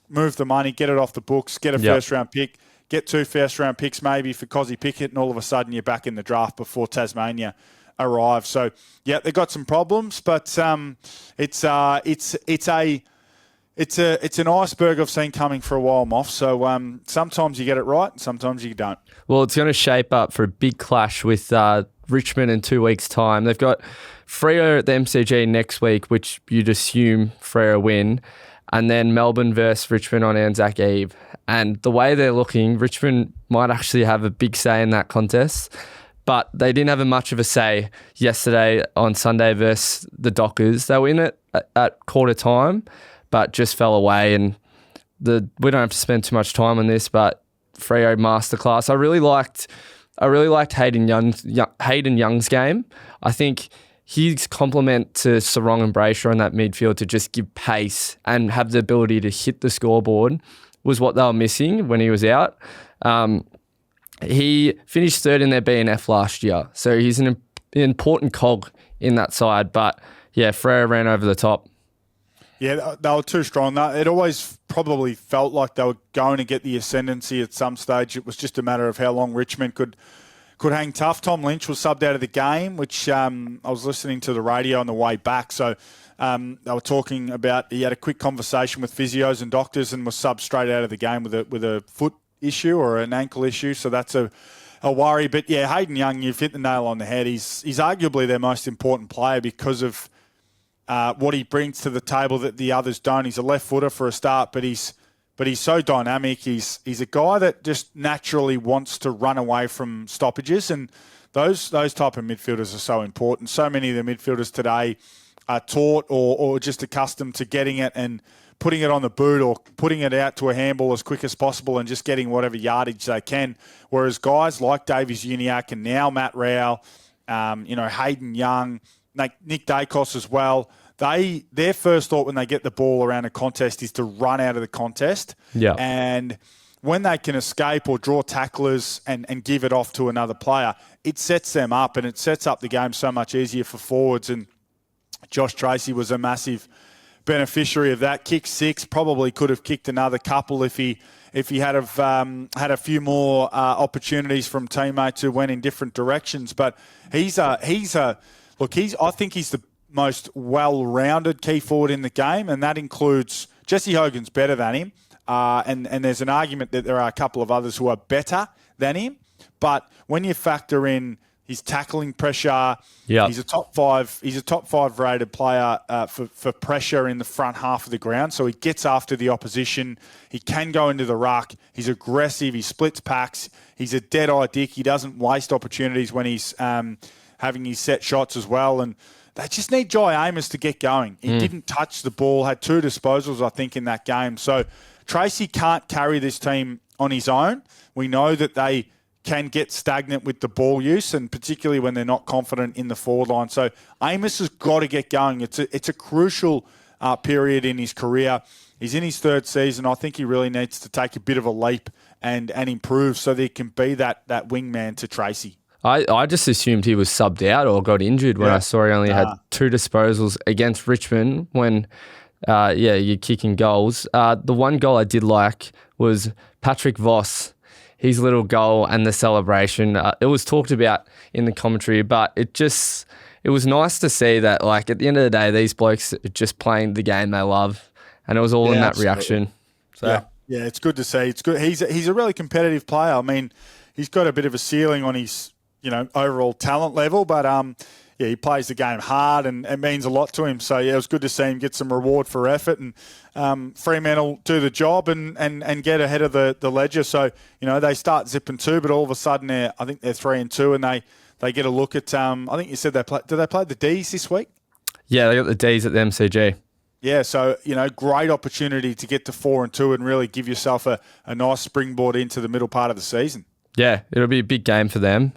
S2: move the money, get it off the books, get a first-round pick, get 2 first-round picks maybe for Cozzy Pickett, and all of a sudden you're back in the draft before Tasmania arrive. So, yeah, they've got some problems, but it's an iceberg I've seen coming for a while, Moff. So sometimes you get it right and sometimes you don't.
S1: Well, it's going to shape up for a big clash with Richmond in 2 weeks' time. They've got Freo at the MCG next week, which you'd assume Freo win, and then Melbourne versus Richmond on Anzac Eve. And the way they're looking, Richmond might actually have a big say in that contest. But they didn't have much of a say yesterday on Sunday versus the Dockers. They were in it at quarter time, but just fell away. And we don't have to spend too much time on this, but Freo masterclass. I really liked Hayden Young's game. I think his complement to Sarong and Brayshaw in that midfield to just give pace and have the ability to hit the scoreboard was what they were missing when he was out. He finished third in their BNF last year, so he's an important cog in that side. But, yeah, Freo ran over the top.
S2: Yeah, they were too strong. It always probably felt like they were going to get the ascendancy at some stage. It was just a matter of how long Richmond could hang tough. Tom Lynch was subbed out of the game, which I was listening to the radio on the way back. So they were talking about he had a quick conversation with physios and doctors and was subbed straight out of the game with a foot issue or an ankle issue. So that's a worry. But, yeah, Hayden Young, you've hit the nail on the head. He's arguably their most important player because of what he brings to the table that the others don't. He's a left footer for a start, but he's so dynamic. He's a guy that just naturally wants to run away from stoppages, and those type of midfielders are so important. So many of the midfielders today are taught or just accustomed to getting it and putting it on the boot or putting it out to a handball as quick as possible and just getting whatever yardage they can. Whereas guys like Davies Uniacke and now Matt Rowell, Hayden Young, Nick Dacos as well, their first thought when they get the ball around a contest is to run out of the contest.
S1: Yeah.
S2: And when they can escape or draw tacklers and give it off to another player, it sets them up and it sets up the game so much easier for forwards. And Josh Tracy was a massive beneficiary of that. Kick 6, probably could have kicked another couple if he had a few more opportunities from teammates who went in different directions. But I think he's the most well-rounded key forward in the game, and that includes Jesse Hogan's better than him, and there's an argument that there are a couple of others who are better than him. But when you factor in his tackling pressure, he's a top 5 rated player for pressure in the front half of the ground. So he gets after the opposition. He can go into the ruck. He's aggressive. He splits packs. He's a dead-eye dick. He doesn't waste opportunities when he's having his set shots as well. And they just need Jai Amos to get going. He didn't touch the ball, had 2 disposals, I think, in that game. So Tracy can't carry this team on his own. We know that they can get stagnant with the ball use, and particularly when they're not confident in the forward line. So Amos has got to get going. It's a crucial period in his career. He's in his 3rd season. I think he really needs to take a bit of a leap and improve so that he can be that wingman to Tracy.
S1: I just assumed he was subbed out or got injured when I saw he only had 2 disposals against Richmond when, you're kicking goals. The one goal I did like was Patrick Voss, his little goal and the celebration. It was talked about in the commentary, but it was nice to see that, like, at the end of the day, these blokes are just playing the game they love, and it was all in that absolutely. Reaction. So.
S2: Yeah, it's good to see. It's good. He's a really competitive player. I mean, he's got a bit of a ceiling on his overall talent level, but he plays the game hard and it means a lot to him. So, it was good to see him get some reward for effort, and Fremantle do the job and get ahead of the ledger. So, they start zipping 2, but all of a sudden I think they're 3-2 and they get a look at, I think you said do they play the Ds this week?
S1: Yeah, they got the Ds at the MCG.
S2: Yeah, so, great opportunity to get to 4-2 and really give yourself a nice springboard into the middle part of the season. Yeah,
S1: it'll be a big game for them.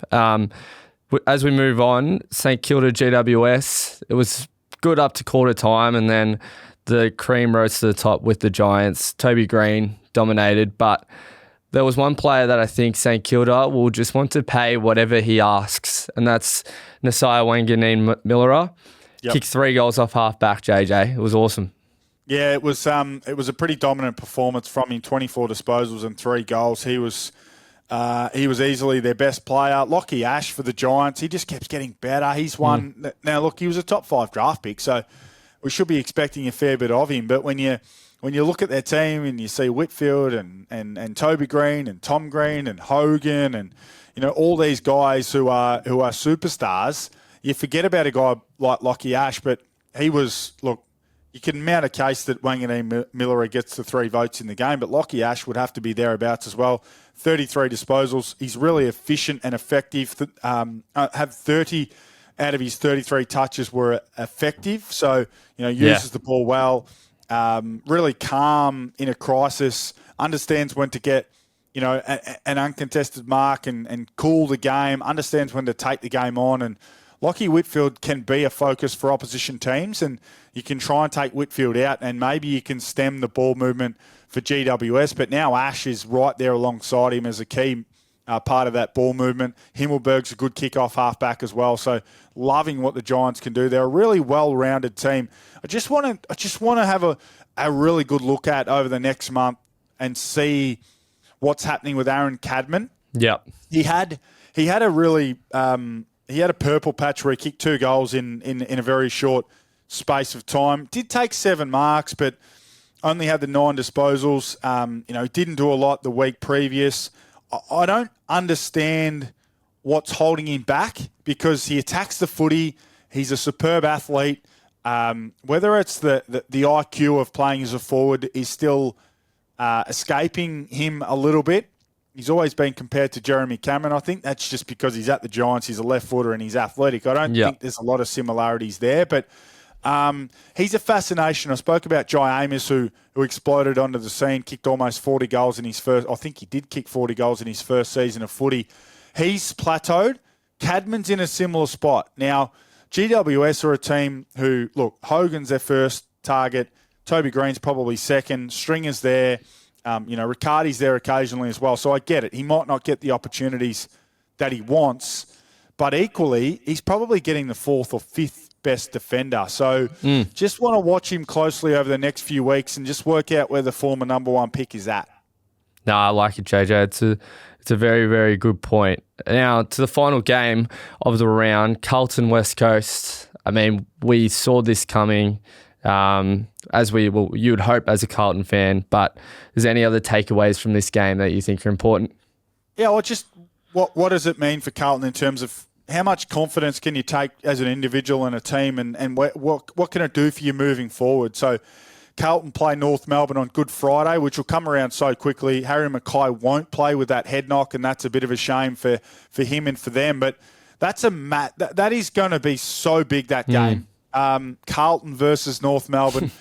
S1: As we move on, St Kilda GWS, it was good up to quarter time, and then the cream rose to the top with the Giants. Toby Green dominated, but there was one player that I think St Kilda will just want to pay whatever he asks, and that's Nasiah Wanganeen Millera. Yep. Kicked 3 goals off half-back, JJ. It was awesome.
S2: Yeah, it was a pretty dominant performance from him. 24 disposals and 3 goals. He was easily their best player. Lockie Ash for the Giants. He just keeps getting better. He's won. Now, look, he was a top 5 draft pick, so we should be expecting a fair bit of him. But when you look at their team and you see Whitfield and Toby Green and Tom Green and Hogan and all these guys who are superstars, you forget about a guy like Lockie Ash. But he was, look, you can mount a case that Wanganeen Miller gets the 3 votes in the game, but Lockie Ash would have to be thereabouts as well. 33 disposals. He's really efficient and effective. Have 30 out of his 33 touches were effective. So, uses the ball well. Really calm in a crisis. Understands when to get, an uncontested mark and cool the game. Understands when to take the game on. And Lockie Whitfield can be a focus for opposition teams, and you can try and take Whitfield out, and maybe you can stem the ball movement for GWS. But now Ash is right there alongside him as a key part of that ball movement. Himmelberg's a good kick-off halfback as well. So loving what the Giants can do. They're a really well-rounded team. I just want to have a really good look at over the next month and see what's happening with Aaron Cadman.
S1: Yep.
S2: He had a really he had a purple patch where he kicked 2 goals in a very short space of time. Did take 7 marks, but only had the 9 disposals. Didn't do a lot the week previous. I don't understand what's holding him back because he attacks the footy. He's a superb athlete. Whether it's the IQ of playing as a forward is still escaping him a little bit. He's always been compared to Jeremy Cameron. I think that's just because he's at the Giants. He's a left footer and he's athletic. I don't think there's a lot of similarities there, but he's a fascination. I spoke about Jai Amos, who exploded onto the scene, kicked almost 40 goals in his first. I think he did kick 40 goals in his first season of footy. He's plateaued. Cadman's in a similar spot now. GWS are a team who, look, Hogan's their first target. Toby Green's probably second. Stringer's there. Riccardi's there occasionally as well. So I get it. He might not get the opportunities that he wants, but equally, he's probably getting the 4th or 5th best defender. So just want to watch him closely over the next few weeks and just work out where the former number 1 pick is at.
S1: No, I like it, JJ. It's a very, very good point. Now, to the final game of the round, Carlton West Coast. I mean, we saw this coming. You would hope as a Carlton fan, but is there any other takeaways from this game that you think are important?
S2: Yeah, well, just what does it mean for Carlton in terms of how much confidence can you take as an individual and a team, and what can it do for you moving forward? So Carlton play North Melbourne on Good Friday, which will come around so quickly. Harry Mackay won't play with that head knock, and that's a bit of a shame for him and for them. But that's that is going to be so big, that game. Carlton versus North Melbourne.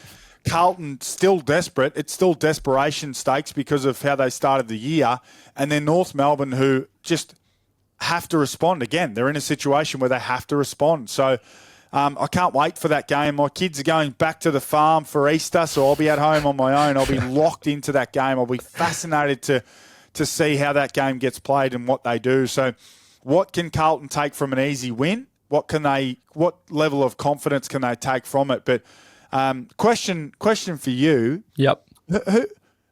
S2: Carlton still desperate. It's still desperation stakes because of how they started the year. And then North Melbourne, who just have to respond. Again, they're in a situation where they have to respond. So I can't wait for that game. My kids are going back to the farm for Easter, so I'll be at home on my own. I'll be locked into that game. I'll be fascinated to see how that game gets played and what they do. So what can Carlton take from an easy win? What level of confidence can they take from it? But question for you.
S1: Yep.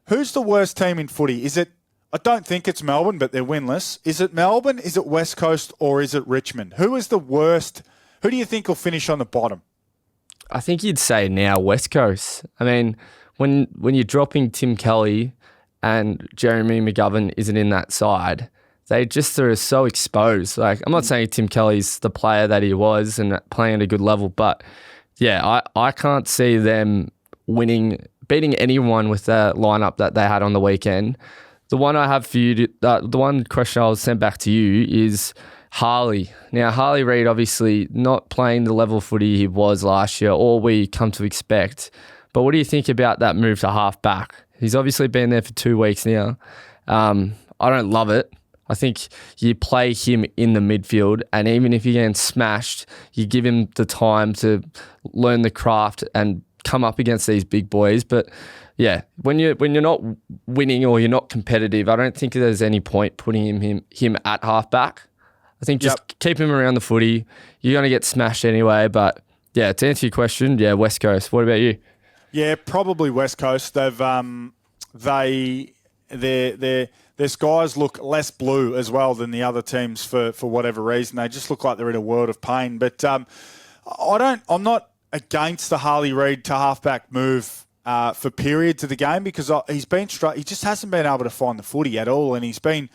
S2: Who's the worst team in footy? Is it? I don't think it's Melbourne, but they're winless. Is it Melbourne? Is it West Coast? Or is it Richmond? Who is the worst? Who do you think will finish on the bottom?
S1: I think you'd say now West Coast. I mean, when you're dropping Tim Kelly and Jeremy McGovern isn't in that side, they just are so exposed. Like, I'm not saying Tim Kelly's the player that he was and playing at a good level, but yeah, I can't see them beating anyone with the lineup that they had on the weekend. The one I have for you, the one question I'll send back to you is Harley. Now, Harley Reid obviously not playing the level footy he was last year, or we come to expect. But what do you think about that move to half back? He's obviously been there for 2 weeks now. I don't love it. I think you play him in the midfield, and even if you're getting smashed, you give him the time to learn the craft and come up against these big boys. But yeah, when you're not winning or you're not competitive, I don't think there's any point putting him at halfback. I think just keep him around the footy. You're going to get smashed anyway. But yeah, to answer your question, yeah, West Coast. What about you?
S2: Yeah, probably West Coast. Their skies look less blue as well than the other teams for whatever reason. They just look like they're in a world of pain. But I'm not against the Harley Reid to halfback move for periods of the game because he just hasn't been able to find the footy at all, and he's been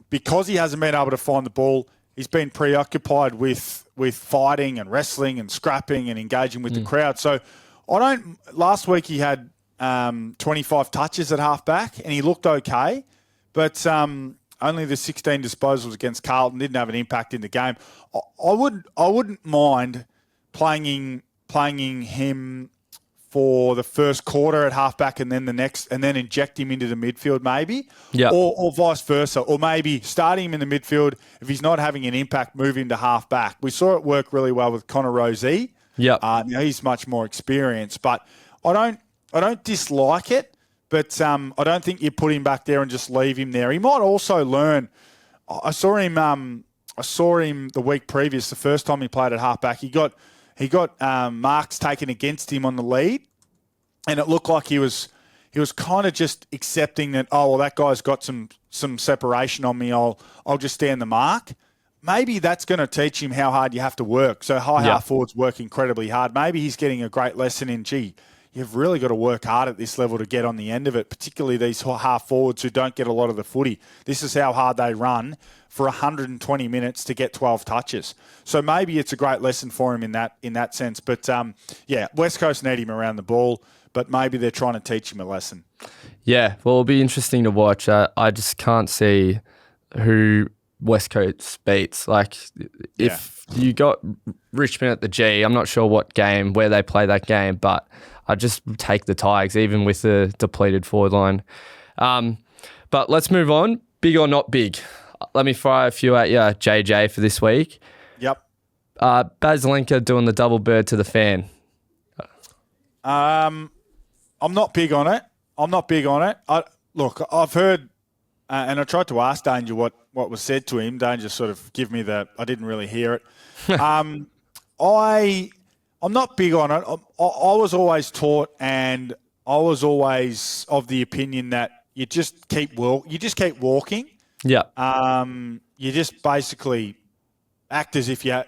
S2: because he hasn't been able to find the ball. He's been preoccupied with fighting and wrestling and scrapping and engaging with the crowd. So last week he had 25 touches at halfback, and he looked okay, but only the 16 disposals against Carlton didn't have an impact in the game. I wouldn't mind playing him for the first quarter at halfback, and then the next, and then inject him into the midfield, maybe, or vice versa, or maybe starting him in the midfield. If he's not having an impact, move him to halfback. We saw it work really well with Connor Rozee. Now he's much more experienced, but I don't dislike it, but I don't think you put him back there and just leave him there. He might also learn. I saw him the week previous, the first time he played at halfback. He got marks taken against him on the lead, and it looked like he was kind of just accepting that. Oh well, that guy's got some separation on me. I'll just stand the mark. Maybe that's going to teach him how hard you have to work. So half forwards work incredibly hard. Maybe he's getting a great lesson in, you've really got to work hard at this level to get on the end of it, particularly these half forwards who don't get a lot of the footy. This is how hard they run for 120 minutes to get 12 touches. So maybe it's a great lesson for him in that sense. But, West Coast need him around the ball, but maybe they're trying to teach him a lesson.
S1: Yeah, well, it'll be interesting to watch. I just can't see who West Coast beats. Like, if you got Richmond at the G, I'm not sure where they play that game, but I just take the Tigers, even with the depleted forward line. But let's move on. Big or not big? Let me fire a few at you, JJ, for this week.
S2: Yep.
S1: Baslenka doing the double bird to the fan.
S2: I'm not big on it. I've heard, and I tried to ask Danger what was said to him. Danger sort of give me I didn't really hear it. I'm not big on it. I was always taught, and I was always of the opinion that you just keep walking.
S1: Yeah.
S2: You just basically act as if you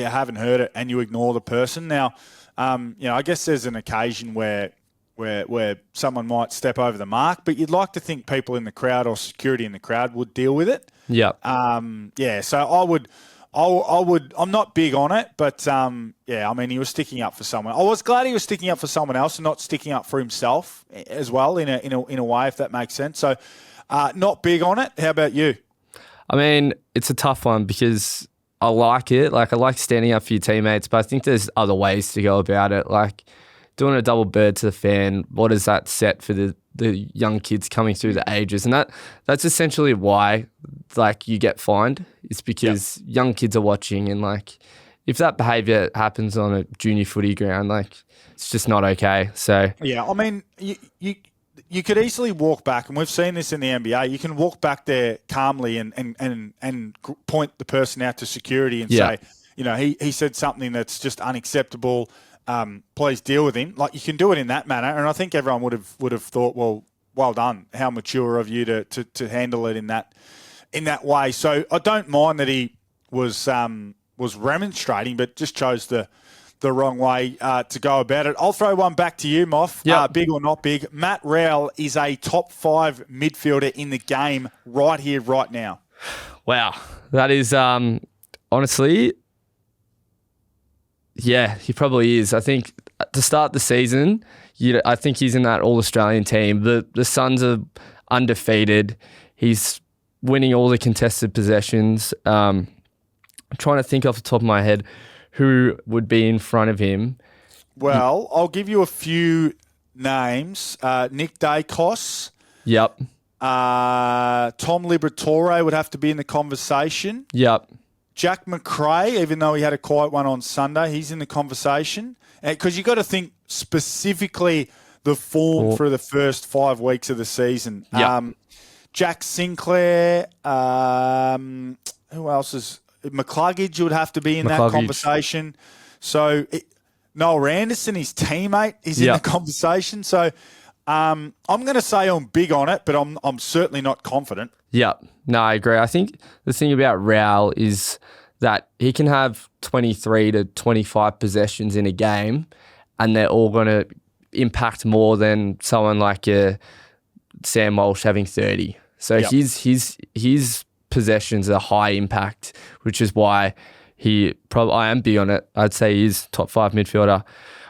S2: haven't heard it, and you ignore the person. Now, I guess there's an occasion where someone might step over the mark, but you'd like to think people in the crowd or security in the crowd would deal with it.
S1: Yeah.
S2: So I'm not big on it, but he was sticking up for someone. I was glad he was sticking up for someone else and not sticking up for himself as well in a way, if that makes sense. So, not big on it. How about you?
S1: I mean, it's a tough one because I like it. Like, I like standing up for your teammates, but I think there's other ways to go about it. Like, doing a double bird to the fan, what does that set for the young kids coming through the ages? And that's essentially why, like, you get fined. It's because young kids are watching, and, like, if that behaviour happens on a junior footy ground, like, it's just not okay. So
S2: yeah, I mean, you could easily walk back, and we've seen this in the NBA. You can walk back there calmly and point the person out to security and say, he said something that's just unacceptable. Please deal with him. Like, you can do it in that manner, and I think everyone would have thought, well done, how mature of you to handle it in that way. So I don't mind that he was remonstrating, but just chose the wrong way to go about it. I'll throw one back to you, Moff.
S1: Yep.
S2: Big or not big, Matt Rowell is a top 5 midfielder in the game right here, right now.
S1: Wow, that is honestly. Yeah, he probably is. I think to start the season, I think he's in that All-Australian team. The Suns are undefeated. He's winning all the contested possessions. I'm trying to think off the top of my head who would be in front of him.
S2: Well, I'll give you a few names. Nick Dacos.
S1: Yep.
S2: Tom Liberatore would have to be in the conversation.
S1: Yep.
S2: Jack McRae, even though he had a quiet one on Sunday, he's in the conversation. Because you got to think specifically the form through the first 5 weeks of the season.
S1: Yep.
S2: Jack Sinclair, who else is... McCluggage would have to be in that conversation. So Noel Anderson, his teammate, is in the conversation. So I'm going to say I'm big on it, but I'm certainly not confident.
S1: Yeah, no, I agree. I think the thing about Raul is that he can have 23 to 25 possessions in a game, and they're all going to impact more than someone like Sam Walsh having 30. So his possessions are high impact, which is why I am big on it. I'd say he's top 5 midfielder.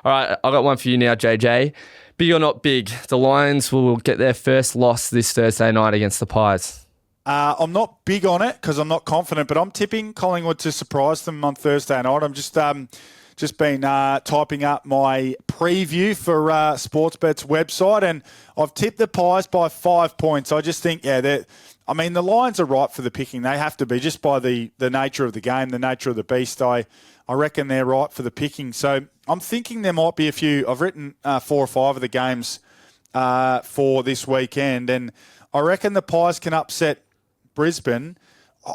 S1: All right, I got one for you now, JJ. Big or not big, the Lions will get their first loss this Thursday night against the Pies.
S2: I'm not big on it because I'm not confident, but I'm tipping Collingwood to surprise them on Thursday night. I'm just been typing up my preview for Sportsbet's website, and I've tipped the Pies by 5 points. I just think, the Lions are right for the picking. They have to be, just by the nature of the game, the nature of the beast. I reckon they're right for the picking. So I'm thinking there might be a few. I've written 4 or 5 of the games for this weekend, and I reckon the Pies can upset Brisbane.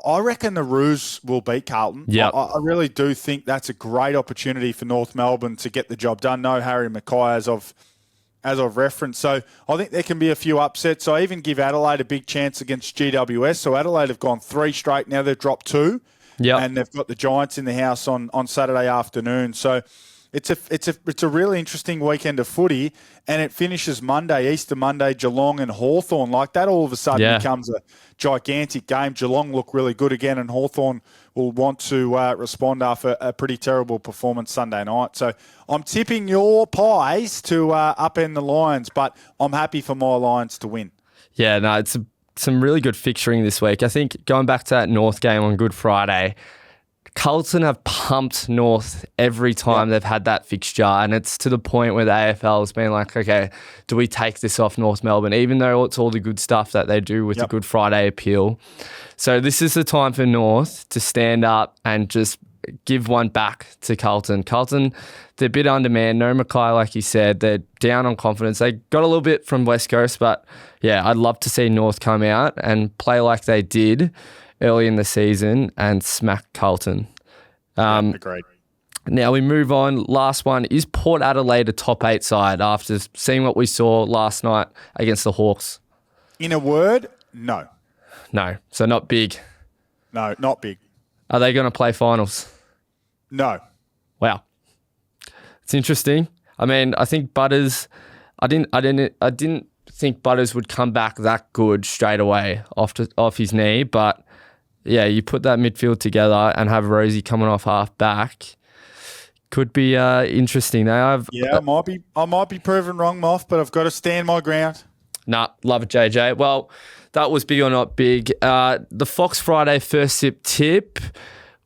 S2: I reckon the Roos will beat Carlton.
S1: Yeah,
S2: I really do think that's a great opportunity for North Melbourne to get the job done. No Harry Mackay as I've referenced. So I think there can be a few upsets. I even give Adelaide a big chance against GWS. So Adelaide have gone 3 straight now. They've dropped 2.
S1: Yeah,
S2: and they've got the Giants in the house on Saturday afternoon. So it's a really interesting weekend of footy, and it finishes Monday, Easter Monday, Geelong and Hawthorn. Like that all of a sudden becomes a gigantic game. Geelong look really good again, and Hawthorn will want to respond after a pretty terrible performance Sunday night. So I'm tipping your Pies to upend the Lions, but I'm happy for my Lions to win.
S1: Yeah, no, it's some really good fixturing this week. I think going back to that North game on Good Friday, Carlton have pumped North every time they've had that fixture, and it's to the point where the AFL has been like, okay, do we take this off North Melbourne, even though it's all the good stuff that they do with the Good Friday appeal. So this is the time for North to stand up and just give one back to Carlton. Carlton, they're a bit undermanned. No Mackay, like you said. They're down on confidence. They got a little bit from West Coast, but yeah, I'd love to see North come out and play like they did early in the season and smack Carlton.
S2: Agreed.
S1: Now we move on. Last one. Is Port Adelaide a top 8 side after seeing what we saw last night against the Hawks?
S2: In a word, no.
S1: No. So not big.
S2: No, not big.
S1: Are they going to play finals?
S2: No.
S1: Wow. It's interesting. I mean, I think Butters, I didn't think Butters would come back that good straight away off his knee, but yeah, you put that midfield together and have Rosie coming off half back. Could be interesting. They have.
S2: Yeah, I might be proven wrong, Moff, but I've got to stand my ground.
S1: Nah, love it, JJ. Well, that was big or not big. The Fox Friday first sip tip.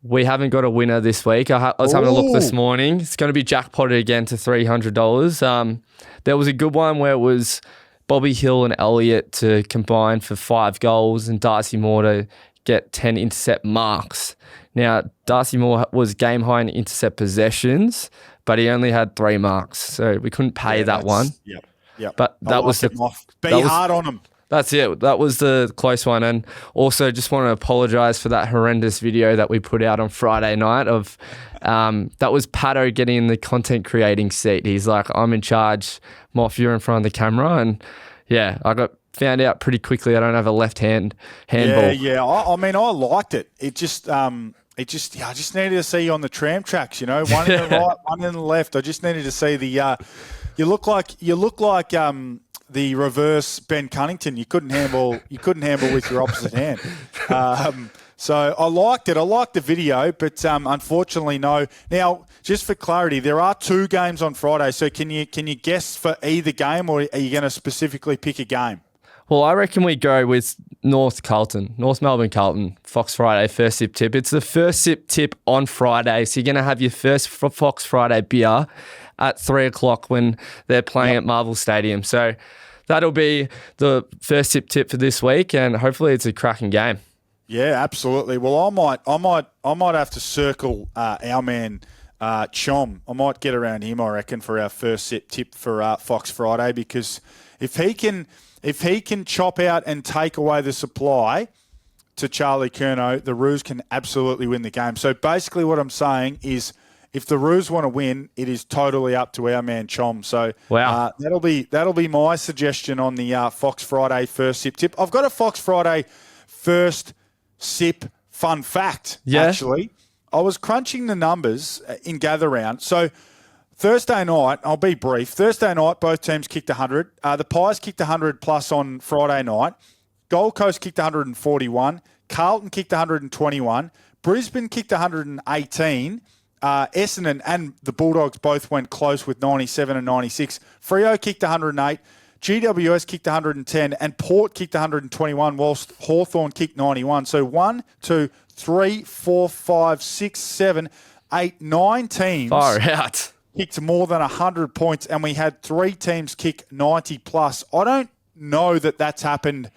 S1: We haven't got a winner this week. I was having a look this morning. It's going to be jackpotted again to $300. There was a good one where it was Bobby Hill and Elliott to combine for 5 goals and Darcy Moore to get 10 intercept marks. Now, Darcy Moore was game high in intercept possessions, but he only had 3 marks, so we couldn't pay that one.
S2: Yep.
S1: But that was
S2: hard on him.
S1: That's it. That was the close one. And also just want to apologise for that horrendous video that we put out on Friday night of that was Patto getting in the content creating seat. He's like, I'm in charge. Moff, you're in front of the camera. And yeah, I got found out pretty quickly I don't have a left handball.
S2: Yeah. I mean, I liked it. I just needed to see you on the tram tracks, one in the right, one in the left. I just needed to see the you look like the reverse Ben Cunnington. You couldn't handle with your opposite hand. So I liked it. I liked the video, but unfortunately, no. Now, just for clarity, there are 2 games on Friday. So can you guess for either game, or are you going to specifically pick a game?
S1: Well, I reckon we go with North Melbourne Carlton, Fox Friday first sip tip. It's the first sip tip on Friday, so you're going to have your first Fox Friday beer at 3:00 when they're playing at Marvel Stadium. So that'll be the first sip tip for this week, and hopefully it's a cracking game.
S2: Yeah, absolutely. Well, I might have to circle our man Chom. I might get around him, I reckon, for our first sip tip for Fox Friday, because if he can chop out and take away the supply to Charlie Curnow, the Roos can absolutely win the game. So basically what I'm saying is if the Roos want to win, it is totally up to our man Chom. So
S1: Wow.
S2: that'll be my suggestion on the Fox Friday first sip tip. I've got a Fox Friday first sip fun fact, actually. I was crunching the numbers in gather round. So Thursday night, I'll be brief. Thursday night, both teams kicked 100. The Pies kicked 100 plus on Friday night. Gold Coast kicked 141. Carlton kicked 121. Brisbane kicked 118. Essendon and the Bulldogs both went close with 97 and 96. Freo kicked 108. GWS kicked 110 and Port kicked 121 whilst Hawthorn kicked 91. So 1, 2, 3, 4, 5, 6, 7, 8, 9 teams
S1: Far out.
S2: kicked more than 100 points, and we had 3 teams kick 90 plus. I don't know that that's happened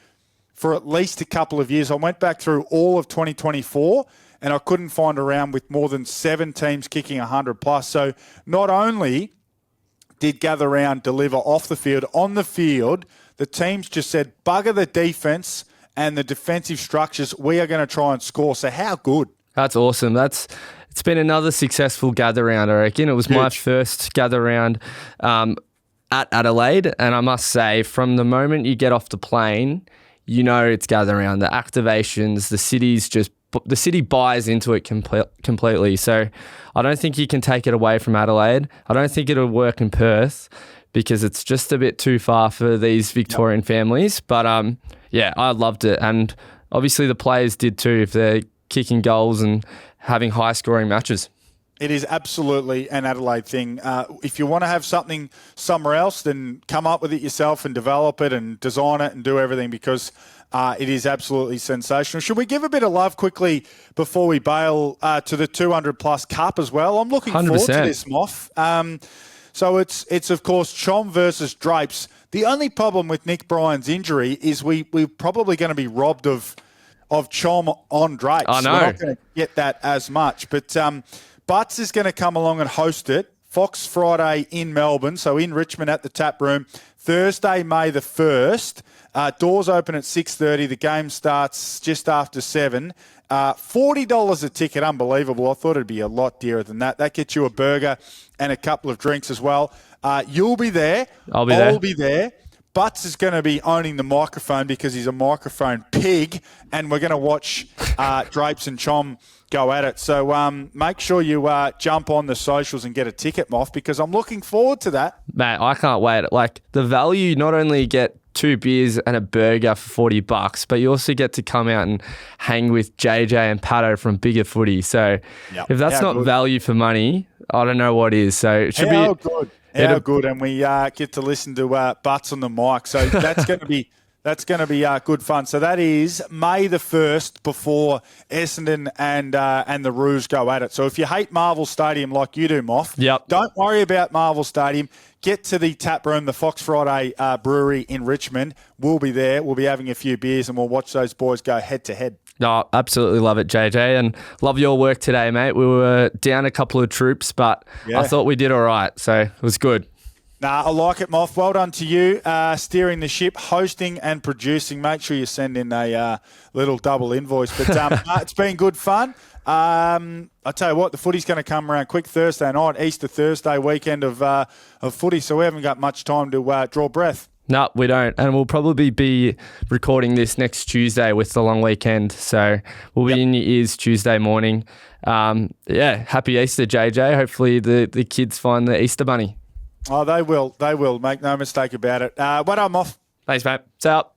S2: for at least a couple of years. I went back through all of 2024 and I couldn't find a round with more than 7 teams kicking 100 plus. So not only did Gather Round deliver off the field, on the field, the teams just said, bugger the defense and the defensive structures. We are going to try and score. So how good?
S1: That's awesome. It's been another successful gather round, I reckon. It was my first gather round at Adelaide, and I must say, from the moment you get off the plane, you know it's gather round. The activations, the city buys into it completely. So I don't think you can take it away from Adelaide. I don't think it'll work in Perth because it's just a bit too far for these Victorian families. But I loved it, and obviously the players did too if they're kicking goals and having high-scoring matches.
S2: It is absolutely an Adelaide thing. If you want to have something somewhere else, then come up with it yourself and develop it and design it and do everything because it is absolutely sensational. Should we give a bit of love quickly before we bail to the 200-plus Cup as well? I'm looking
S1: 100%.
S2: forward to this, Moff. So it's of course, Chom versus Drapes. The only problem with Nick Bryan's injury is we're probably going to be robbed of Chom on Drapes.
S1: I know.
S2: We're not going to get that as much. But Butts is going to come along and host it. Fox Friday in Melbourne, so in Richmond at the Tap Room. Thursday, May the 1st. Doors open at 6:30. The game starts just after 7. $40 a ticket. Unbelievable. I thought it'd be a lot dearer than that. That gets you a burger and a couple of drinks as well. You'll be there. I'll be there. Butts is going to be owning the microphone because he's a microphone pig, and we're going to watch Drapes and Chom go at it. So make sure you jump on the socials and get a ticket, Moff, because I'm looking forward to that.
S1: Mate, I can't wait. Like, the value, not only get 2 beers and a burger for $40, but you also get to come out and hang with JJ and Patto from Bigger Footy. So if that's not value for money, I don't know what is. So it should be
S2: good. How good, and we get to listen to Butts on the mic. So that's going to be good fun. So that is May the 1st before Essendon and the Roos go at it. So if you hate Marvel Stadium like you do, Moff, don't worry about Marvel Stadium. Get to the Tap Room, the Fox Friday Brewery in Richmond. We'll be there. We'll be having a few beers and we'll watch those boys go head to head.
S1: No, absolutely love it, JJ, and love your work today, mate. We were down a couple of troops, but I thought we did all right, so it was good.
S2: Nah, I like it, Moff. Well done to you, steering the ship, hosting and producing. Make sure you send in a little double invoice. But it's been good fun. I tell you what, the footy's going to come around quick Thursday night, Easter Thursday weekend of footy, so we haven't got much time to draw breath.
S1: No, we don't. And we'll probably be recording this next Tuesday with the long weekend. So we'll be in your ears Tuesday morning. Happy Easter, JJ. Hopefully the kids find the Easter bunny.
S2: Oh, they will. They will. Make no mistake about it. What I'm off.
S1: Thanks, mate. What's up?